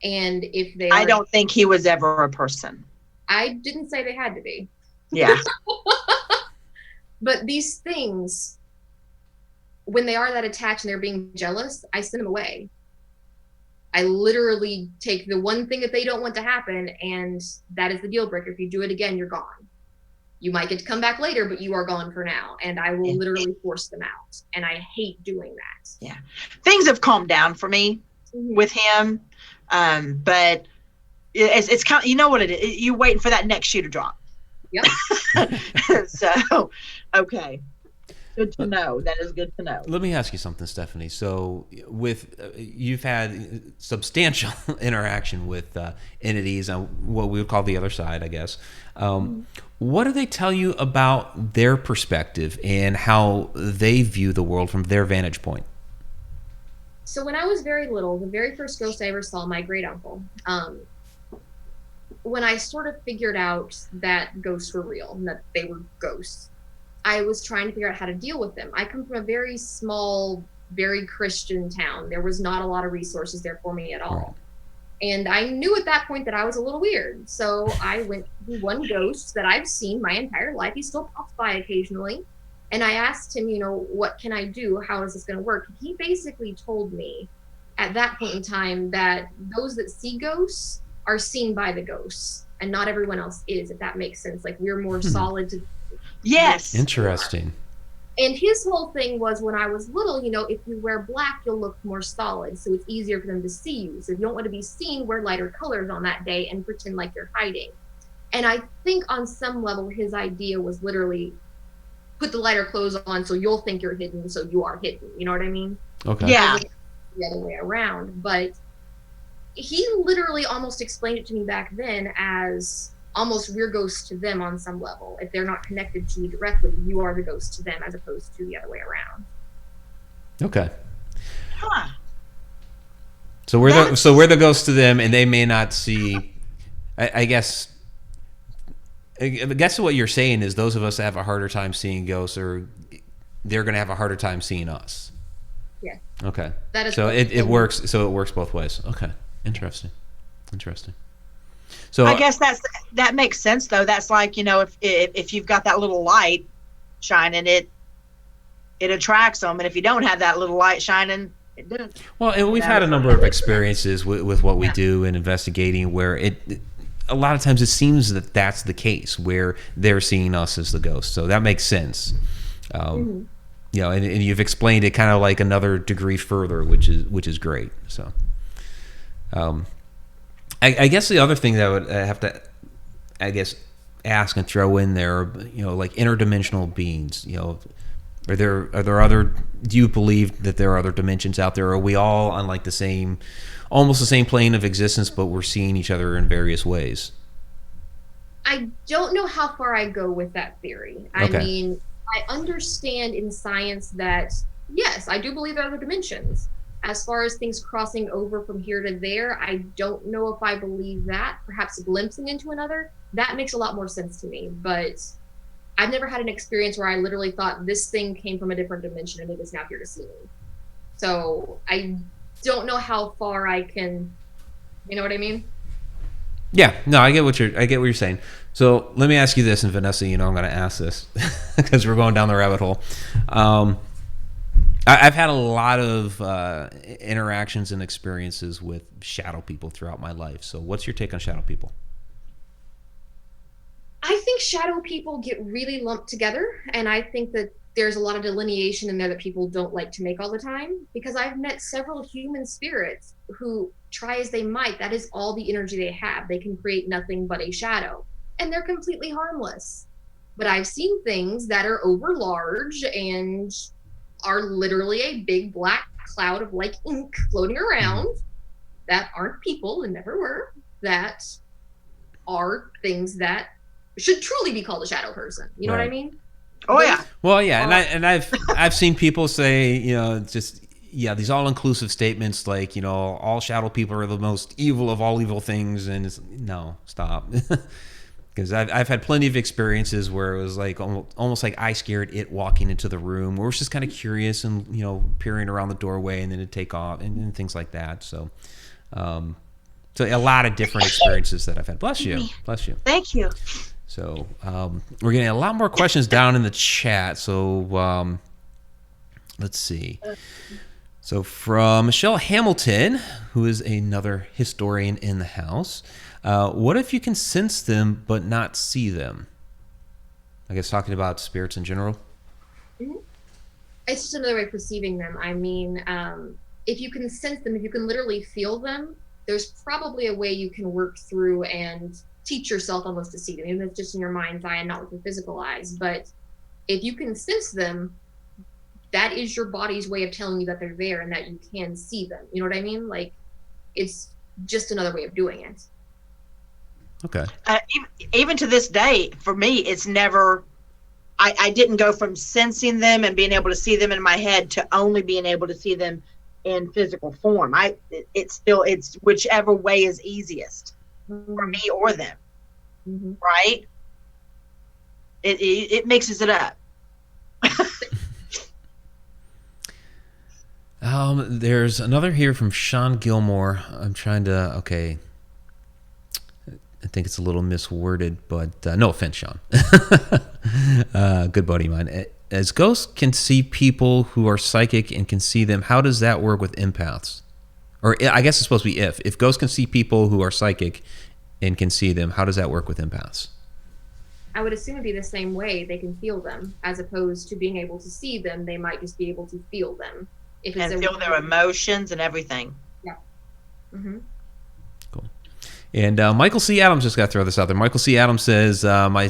And if they are, I don't think he was ever a person. I didn't say they had to be. Yeah. But these things, when they are that attached and they're being jealous, I send them away. I literally take the one thing that they don't want to happen, and that is the deal breaker. If you do it again, you're gone. You might get to come back later, but you are gone for now. And I will literally force them out. And I hate doing that. Yeah. Things have calmed down for me with him. But it's kind of, you know what it is. You're waiting for that next shoe to drop. Yep. So, okay. Good to know. That is good to know. Let me ask you something, Stephanie. So, with you've had substantial interaction with entities on what we would call the other side, I guess. What do they tell you about their perspective and how they view the world from their vantage point? So when I was very little, the very first ghost I ever saw, my great uncle, when I sort of figured out that ghosts were real and that they were ghosts, I was trying to figure out how to deal with them. I come from a very small, very Christian town. There was not a lot of resources there for me at all. Right. And I knew at that point that I was a little weird. So I went to one ghost that I've seen my entire life. He still pops by occasionally. And I asked him, what can I do? How is this going to work? He basically told me at that point in time that those that see ghosts are seen by the ghosts and not everyone else is, if that makes sense. Like we're more solid to. Yes. Interesting. And his whole thing was when I was little, if you wear black, you'll look more solid. So it's easier for them to see you. So if you don't want to be seen, wear lighter colors on that day and pretend like you're hiding. And I think on some level, his idea was literally put the lighter clothes on so you'll think you're hidden, so you are hidden. You know what I mean? Okay. Yeah. The other way around. But he literally almost explained it to me back then as almost we're ghosts to them on some level. If they're not connected to you directly, you are the ghost to them as opposed to the other way around. Okay. Huh. So we're the ghosts to them, and they may not see. I guess what you're saying is those of us that have a harder time seeing ghosts, or they're going to have a harder time seeing us. Yeah. Okay. That is so it works. So it works both ways. Okay. Interesting. So I guess that makes sense though. That's like, if you've got that little light shining, it attracts them, and if you don't have that little light shining, it doesn't. Well, and we've had a number of experiences with what we do in investigating where a lot of times it seems that that's the case where they're seeing us as the ghost. So that makes sense. And you've explained it kind of like another degree further, which is great. So, I guess the other thing that I would have to, ask and throw in there, like interdimensional beings. Are there other? Do you believe that there are other dimensions out there? Or are we all on like almost the same plane of existence, but we're seeing each other in various ways? I don't know how far I go with that theory. Okay. I mean, I understand in science that, yes, I do believe there are other dimensions. As far as things crossing over from here to there, I don't know if I believe that. Perhaps glimpsing into another, that makes a lot more sense to me. But I've never had an experience where I literally thought this thing came from a different dimension and it is now here to see me. So I don't know how far I can, you know what I mean? Yeah, no, I get what you're saying. So let me ask you this, and Vanessa, I'm going to ask this because we're going down the rabbit hole. I've had a lot of interactions and experiences with shadow people throughout my life. So what's your take on shadow people? I think shadow people get really lumped together, and I think that there's a lot of delineation in there that people don't like to make all the time, because I've met several human spirits who, try as they might, that is all the energy they have. They can create nothing but a shadow, and they're completely harmless. But I've seen things that are over large and are literally a big black cloud of like ink floating around that aren't people and never were, that are things that should truly be called a shadow person. You know what I mean? Oh yeah. Well, yeah, and I've seen people say, these all-inclusive statements like, all shadow people are the most evil of all evil things, and no, stop. Because I've had plenty of experiences where it was like almost like I scared it walking into the room, where it's just kind of curious and peering around the doorway, and then it'd take off and things like that. So, so a lot of different experiences that I've had. Bless you. Thank you. So we're getting a lot more questions down in the chat. So let's see. So from Michelle Hamilton, who is another historian in the house, what if you can sense them but not see them? I guess talking about spirits in general. Mm-hmm. It's just another way of perceiving them. I mean, if you can sense them, if you can literally feel them, there's probably a way you can work through and teach yourself almost to see them, even if it's just in your mind's eye and not with your physical eyes. But if you can sense them, that is your body's way of telling you that they're there and that you can see them. You know what I mean? Like, it's just another way of doing it. Okay. Even to this day, for me, it's never. I didn't go from sensing them and being able to see them in my head to only being able to see them in physical form. It's whichever way is easiest for me or them. Mm-hmm. Right? It mixes it up. There's another here from Sean Gilmore. I'm trying to. Okay. I think it's a little misworded, but no offense, Sean. Good buddy of mine. As ghosts can see people who are psychic and can see them, how does that work with empaths? Or I guess it's supposed to be if ghosts can see people who are psychic and can see them, how does that work with empaths? I would assume it'd be the same way. They can feel them, as opposed to being able to see them. They might just be able to feel them. And feel their emotions and everything. Yeah. Mm-hmm. Cool. And Michael C. Adams, just got to throw this out there. Michael C. Adams says, my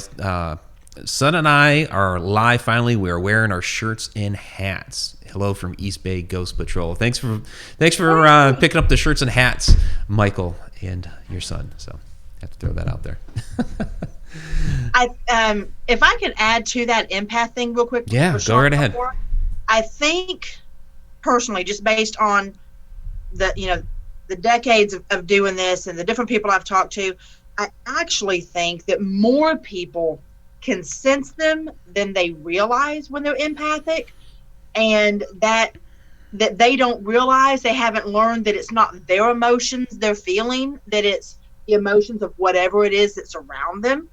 son and I are live finally. We are wearing our shirts and hats. Hello from East Bay Ghost Patrol. Thanks for picking up the shirts and hats, Michael, and your son. So I have to throw that out there. If I can add to that empath thing real quick. Yeah, go right ahead. I think personally, just based on the decades of doing this and the different people I've talked to, I actually think that more people can sense them than they realize when they're empathic, and that they don't realize, they haven't learned that it's not their emotions they're feeling, that it's the emotions of whatever it is that's around them,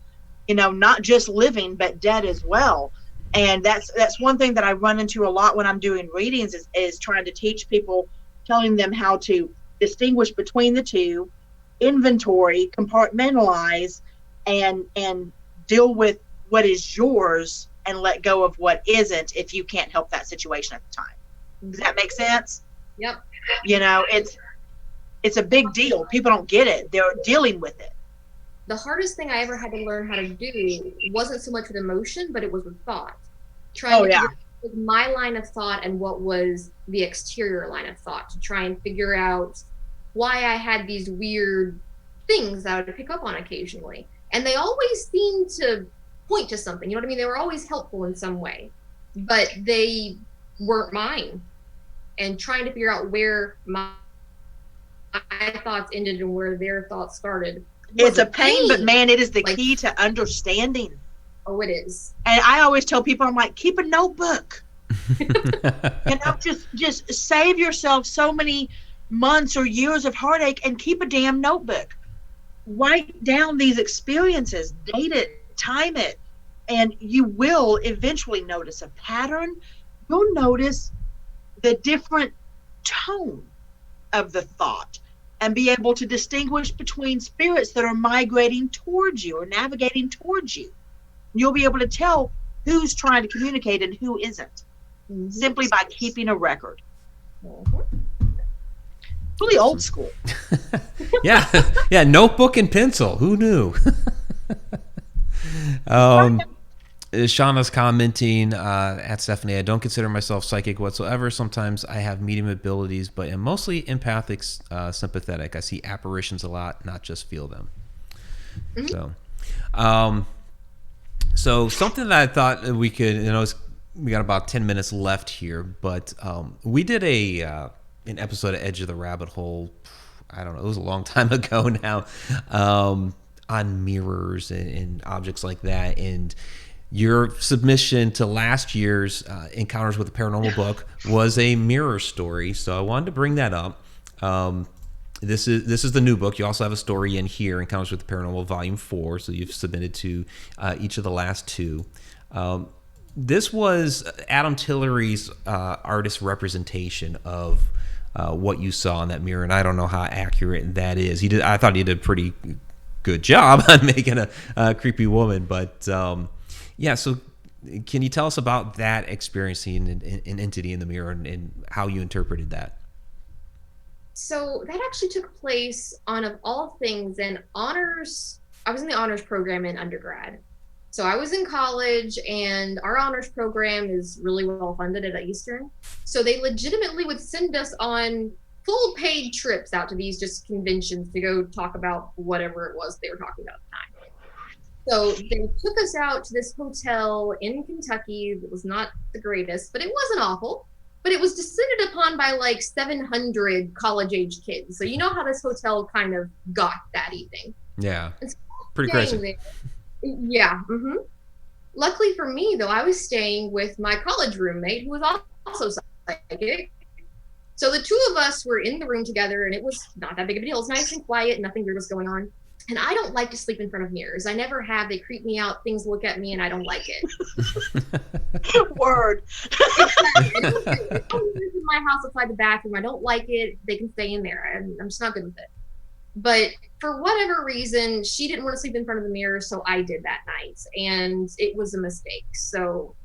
not just living but dead as well. And that's one thing that I run into a lot when I'm doing readings is trying to teach people, telling them how to distinguish between the two, inventory, compartmentalize, and deal with what is yours and let go of what isn't if you can't help that situation at the time. Does that make sense? Yep. It's a big deal. People don't get it. They're dealing with it. The hardest thing I ever had to learn how to do wasn't so much with emotion, but it was with thought. Trying to figure out my line of thought and what was the exterior line of thought, to try and figure out why I had these weird things that I would pick up on occasionally. And they always seemed to point to something. You know what I mean? They were always helpful in some way, but they weren't mine. And trying to figure out where my thoughts ended and where their thoughts started. It's a pain, but man, it is the key to understanding. Oh, it is. And I always tell people, I'm like, keep a notebook. Just save yourself so many months or years of heartache and keep a damn notebook. write down these experiences, date it, time it, and you will eventually notice a pattern. You'll notice the different tone of the thought and be able to distinguish between spirits that are migrating towards you or navigating towards you. You'll be able to tell who's trying to communicate and who isn't, simply by keeping a record. Really old school. Yeah, notebook and pencil. Who knew? Shauna's commenting at Stephanie, I don't consider myself psychic whatsoever. Sometimes I have medium abilities, but am mostly empathic, sympathetic. I see apparitions a lot, not just feel them. So something that I thought we could, we got about 10 minutes left here, but we did an episode of Edge of the Rabbit Hole, I don't know, it was a long time ago now, on mirrors and objects like that. And your submission to last year's Encounters with the Paranormal book was a mirror story, so I wanted to bring that up. This is the new book. You also have a story in here, Encounters with the Paranormal Volume 4, so you've submitted to each of the last two. This was Adam Tillery's artist representation of what you saw in that mirror, and I don't know how accurate that is. I thought he did a pretty good job on making a creepy woman, but yeah. So, can you tell us about that experience, seeing an entity in the mirror, and how you interpreted that? So that actually took place on, of all things, in honors. I was in the honors program in undergrad. So I was in college, and our honors program is really well funded at Eastern. So they legitimately would send us on full paid trips out to these just conventions to go talk about whatever it was they were talking about at the time. So they took us out to this hotel in Kentucky that was not the greatest, but it wasn't awful. But it was descended upon by like 700 college-age kids. So you know how this hotel kind of got that evening. Yeah, so pretty crazy. Yeah. Mm-hmm. Luckily for me, though, I was staying with my college roommate, who was also psychic. So the two of us were in the room together, and it was not that big of a deal. It was nice and quiet, nothing weird was going on. And I don't like to sleep in front of mirrors. I never have. They creep me out. Things look at me, and I don't like it. Word. Exactly. In my house outside the bathroom, I don't like it. They can stay in there. I'm just not good with it. But for whatever reason, she didn't want to sleep in front of the mirror, so I did that night. And it was a mistake. So,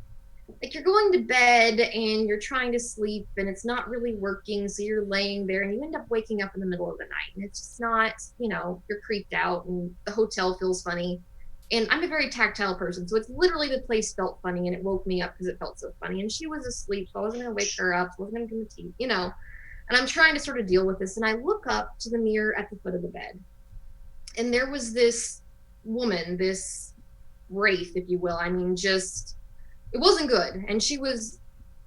like, you're going to bed and you're trying to sleep and it's not really working. So you're laying there and you end up waking up in the middle of the night. And it's just not, you're creeped out and the hotel feels funny. And I'm a very tactile person. So it's literally the place felt funny and it woke me up because it felt so funny. And she was asleep, so I wasn't going to wake her up. So I wasn't going to give her tea, And I'm trying to sort of deal with this. And I look up to the mirror at the foot of the bed. And there was this woman, this wraith, if you will. I mean, it wasn't good. And she was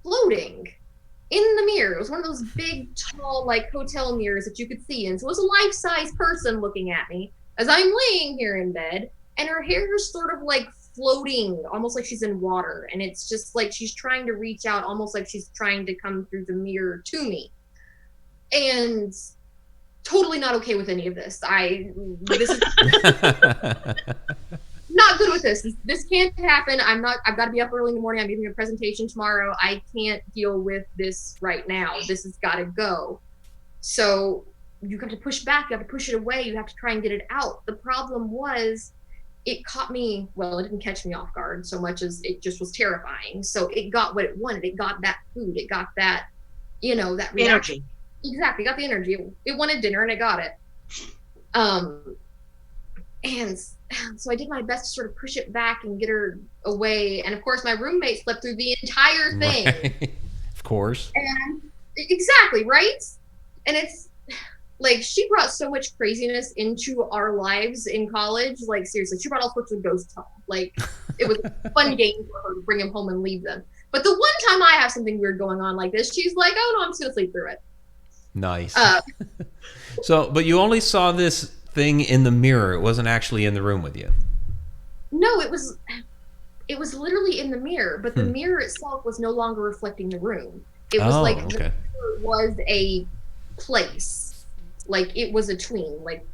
floating in the mirror. It was one of those big, tall, like hotel mirrors that you could see. And so it was a life-size person looking at me as I'm laying here in bed. And her hair is sort of like floating, almost like she's in water. And it's just like she's trying to reach out, almost like she's trying to come through the mirror to me. And totally not okay with any of this. This is not good with this. This can't happen. I've got to be up early in the morning. I'm giving a presentation tomorrow. I can't deal with this right now. This has got to go. So you have to push back. You have to push it away. You have to try and get it out. The problem was it caught me. Well, it didn't catch me off guard so much as it just was terrifying. So it got what it wanted. It got that food. It got that, that energy. Exactly. It got the energy. It wanted dinner and it got it. And so I did my best to sort of push it back and get her away. And of course, my roommate slept through the entire thing. Right. Of course. And exactly, right? And it's like she brought so much craziness into our lives in college. Like, seriously, she brought all sorts of ghosts home. Like, it was a fun game for her to bring them home and leave them. But the one time I have something weird going on like this, she's like, oh, no, I'm just going to sleep through it. Nice. But you only saw this thing in the mirror. It wasn't actually in the room with you. No, it was literally in the mirror, but the mirror itself was no longer reflecting the room. It was the mirror was a place. Like, it was a tween. Like,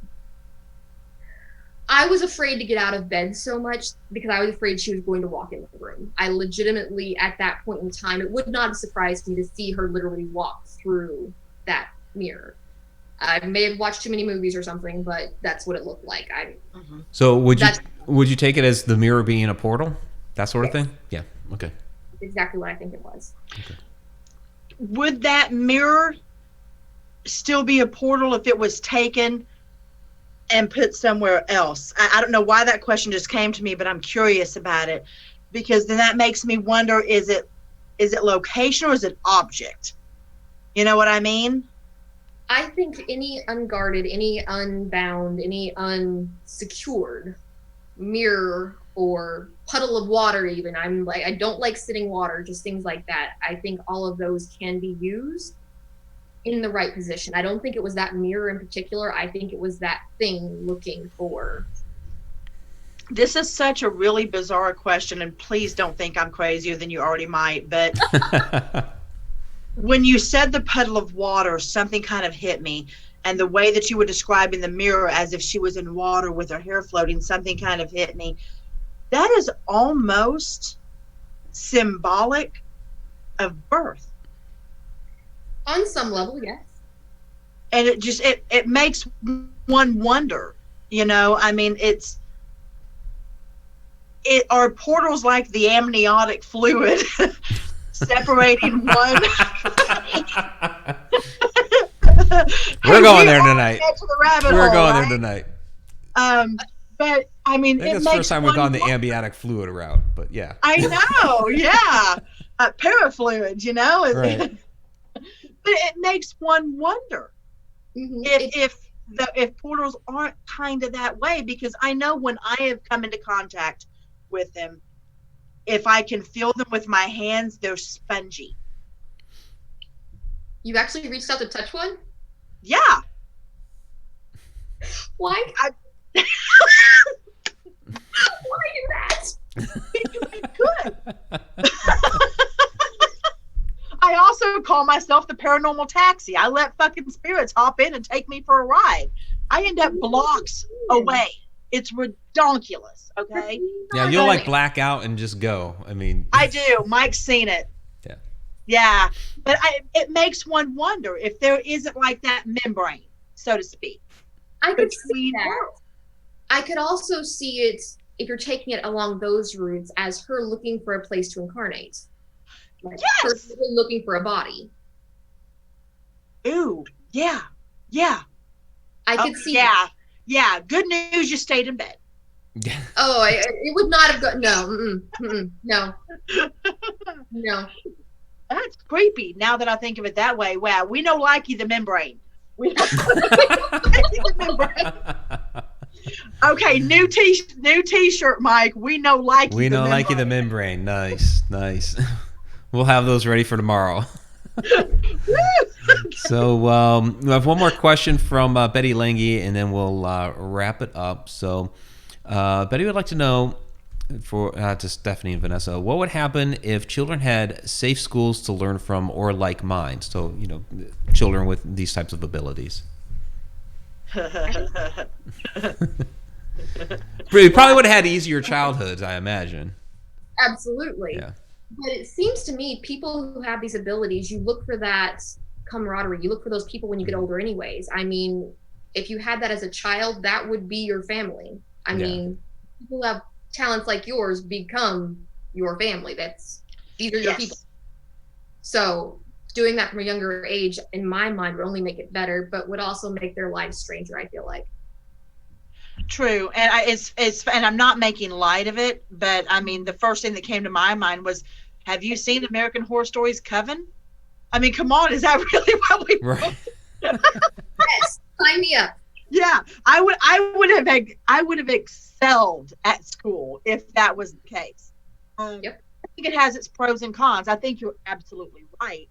I was afraid to get out of bed so much because I was afraid she was going to walk in the room. I legitimately, at that point in time, it would not have surprised me to see her literally walk through that mirror. I may have watched too many movies or something, but that's what it looked like. So would you take it as the mirror being a portal? That sort of thing? Yeah. Okay. Exactly what I think it was. Okay. Would that mirror still be a portal if it was taken and put somewhere else? I don't know why that question just came to me, but I'm curious about it, because then that makes me wonder, is it location or is it object? You know what I mean? I think any unguarded, any unbound, any unsecured mirror or puddle of water, even, I don't like sitting water, just things like that. I think all of those can be used in the right position. I don't think it was that mirror in particular. I think it was that thing looking for. This is such a really bizarre question, and please don't think I'm crazier than you already might, but when you said the puddle of water, something kind of hit me. And the way that you were describing the mirror as if she was in water with her hair floating, something kind of hit me. That is almost symbolic of birth. On some level, yes. And it makes one wonder, you know, I mean, are portals like the amniotic fluid separating one? We're going there tonight. We're going there tonight. But I mean, I think it's the first time we've gone the amniotic fluid route, but yeah. I know, yeah. Parafluids, you know? Right. But it makes one wonder if portals aren't kind of that way, because I know when I have come into contact with them, if I can feel them with my hands, they're spongy. You've actually reached out to touch one? Yeah. Why? Why do that? Good. I also call myself the paranormal taxi. I let fucking spirits hop in and take me for a ride. I end up blocks away. It's redonkulous, okay? Yeah, you'll like black out and just go. I mean, I do. Mike's seen it. Yeah. Yeah. But it makes one wonder if there isn't like that membrane, so to speak. I could see that. I could also see it, if you're taking it along those routes, as her looking for a place to incarnate. Like her looking for a body. Ooh, yeah. Yeah. I could see that. Yeah. Good news, you stayed in bed. Yeah. Oh, it would not have gone. No. No. No. That's creepy now that I think of it that way. Wow. We know Likey the membrane. We know the membrane. Okay, new t-shirt, Mike. We know Likey We know Likey the membrane. Nice. We'll have those ready for tomorrow. So we have one more question from Betty Lange, and then we'll wrap it up. So Betty would like to know, to Stephanie and Vanessa, what would happen if children had safe schools to learn from or like mine? So, you know, children with these types of abilities. Probably would have had easier childhoods, I imagine. Absolutely. Yeah. But it seems to me, people who have these abilities, you look for that camaraderie. You look for those people when you get older anyways. I mean, if you had that as a child, that would be your family. I mean, people who have talents like yours become your family. These are your people. So doing that from a younger age, in my mind, would only make it better, but would also make their lives stranger, I feel like. True. And and I'm not making light of it, but I mean, the first thing that came to my mind was, have you seen American Horror Stories Coven? I mean, come on, is that really what we Right. Yes, sign me up. Yeah, I would have excelled at school if that was the case. Yep. I think it has its pros and cons. I think you're absolutely right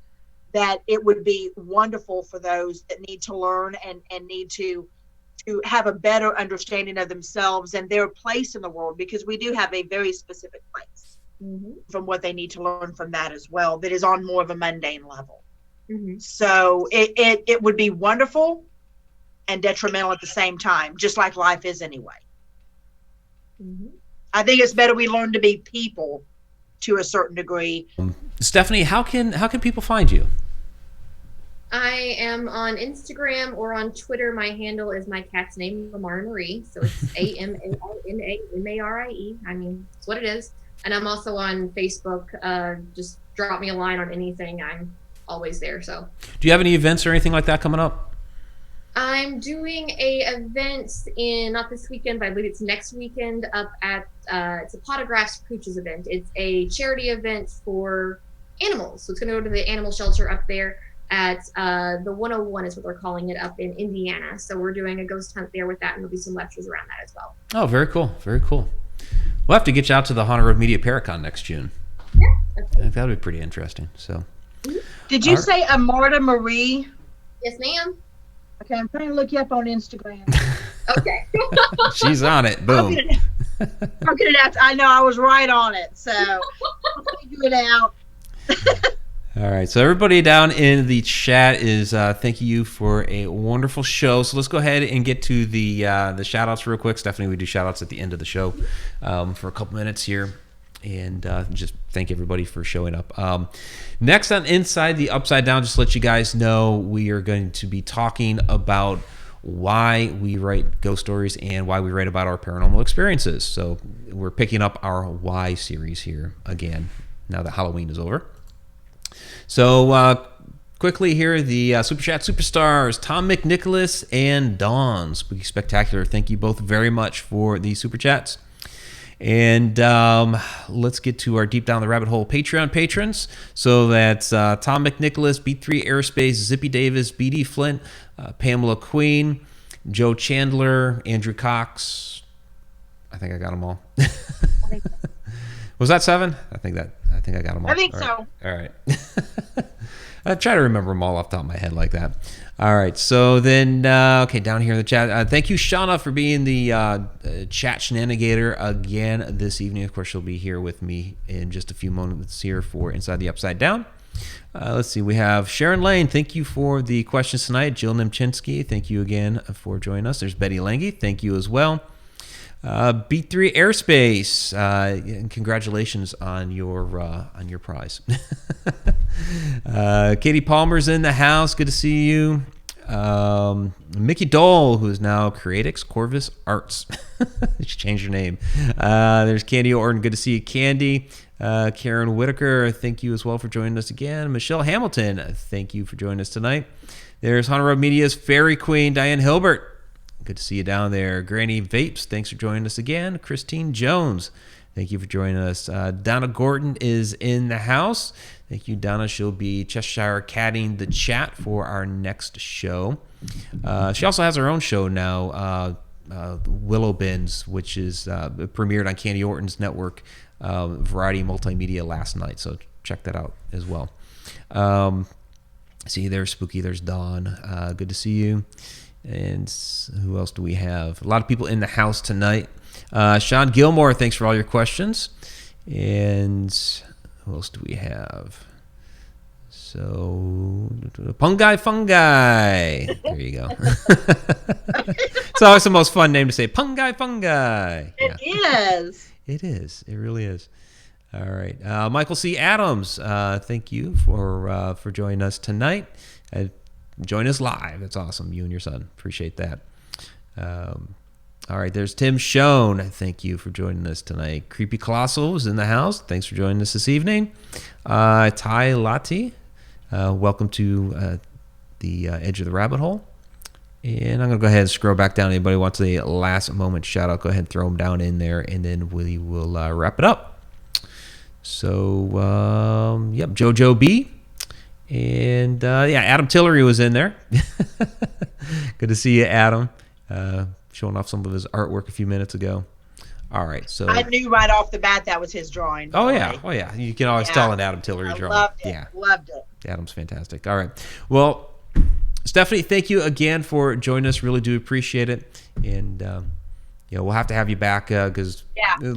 that it would be wonderful for those that need to learn and need to have a better understanding of themselves and their place in the world, because we do have a very specific place from what they need to learn from that as well, that is on more of a mundane level. So it would be wonderful and detrimental at the same time, just like life is anyway. I think it's better we learn to be people to a certain degree. Stephanie, how can people find you? I am on Instagram or on Twitter. My handle is my cat's name, Amara Marie. So it's AMARINAMARIE. I mean, it's what it is. And I'm also on Facebook. Just drop me a line on anything. I'm always there. So, do you have any events or anything like that coming up? I'm doing a event in, not this weekend, but I believe it's next weekend up at, it's a Potographs Pooches event. It's a charity event for animals. So it's going to go to the animal shelter up there at the 101 is what they're calling it, up in Indiana. So we're doing a ghost hunt there with that, and there'll be some lectures around that as well. Oh, very cool. Very cool. We'll have to get you out to the Haunted Road Media Paracon next June. Yeah. I think that'll be pretty interesting. So, Did you say Amarta Marie? Yes, ma'am. Okay, I'm trying to look you up on Instagram. Okay. She's on it. Boom. I'll get it out. I know I was right on it, so I'll figure it out. All right, so everybody down in the chat is thanking you for a wonderful show. So let's go ahead and get to the shout-outs real quick. Stephanie, we do shout-outs at the end of the show for a couple minutes here. And just thank everybody for showing up. Next on Inside the Upside Down, just to let you guys know, we are going to be talking about why we write ghost stories and why we write about our paranormal experiences. So we're picking up our Why series here again, now that Halloween is over. So quickly here, the Super Chat Superstars, Tom McNicholas and Dawn Spooky Spectacular. Thank you both very much for the Super Chats. And let's get to our Deep Down the Rabbit Hole Patreon patrons. So that's Tom McNicholas, B3 Aerospace, Zippy Davis, BD Flint, Pamela Queen, Joe Chandler, Andrew Cox. I think I got them all. Was that 7? I think I got them all. I think all so. All right. I try to remember them all off the top of my head like that. All right. So then, okay, down here in the chat. Thank you, Shauna, for being the chat shenanigator again this evening. Of course, she'll be here with me in just a few moments here for Inside the Upside Down. Let's see. We have Sharon Lane. Thank you for the questions tonight. Jill Nimchinsky, thank you again for joining us. There's Betty Lange. Thank you as well. B3 Aerospace, and congratulations on your prize. Katie Palmer's in the house. Good to see you. Mickey Dole, who is now Creatix Corvus Arts. She changed her name. There's Candy Orton. Good to see you, Candy. Karen Whitaker, thank you as well for joining us again. Michelle Hamilton, thank you for joining us tonight. There's Haunted Road Media's Fairy Queen, Diane Hilbert. Good to see you down there. Granny Vapes, thanks for joining us again. Christine Jones, thank you for joining us. Donna Gordon is in the house. Thank you, Donna. She'll be Cheshire catting the chat for our next show. She also has her own show now, Willow Bins, which is premiered on Candy Orton's network, Variety Multimedia last night. So check that out as well. See, there's Spooky. There's Dawn. Good to see you. And who else do we have? A lot of people in the house tonight. Sean Gilmore, thanks for all your questions. And who else do we have? So, Fungi. There you go. It's always the most fun name to say. Fungi. It is. It is. It really is. All right. Michael C. Adams, thank you for joining us tonight. Join us live. It's awesome. You and your son. Appreciate that. All right. There's Tim Schoen. Thank you for joining us tonight. Creepy Colossal is in the house. Thanks for joining us this evening. Ty Lati, welcome to the Edge of the Rabbit Hole. And I'm going to go ahead and scroll back down. Anybody wants a last moment shout out, go ahead and throw them down in there, and then we will wrap it up. So, yep, JoJo B. And Adam Tillery was in there. Good to see you, Adam. Showing off some of his artwork a few minutes ago. All right, so I knew right off the bat that was his drawing. Oh yeah. You can always tell an Adam Tillery drawing. Loved it. Loved it. Adam's fantastic. All right. Well, Stephanie, thank you again for joining us. Really do appreciate it. And we'll have to have you back because a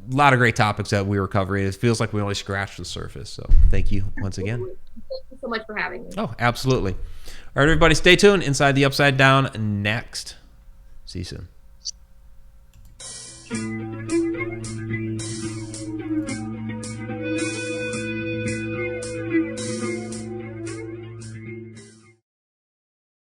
lot of great topics that we were covering. It feels like we only scratched the surface. So thank you once again. Thank you so much for having me. Oh, absolutely. All right, everybody, stay tuned. Inside the Upside Down next. See you soon.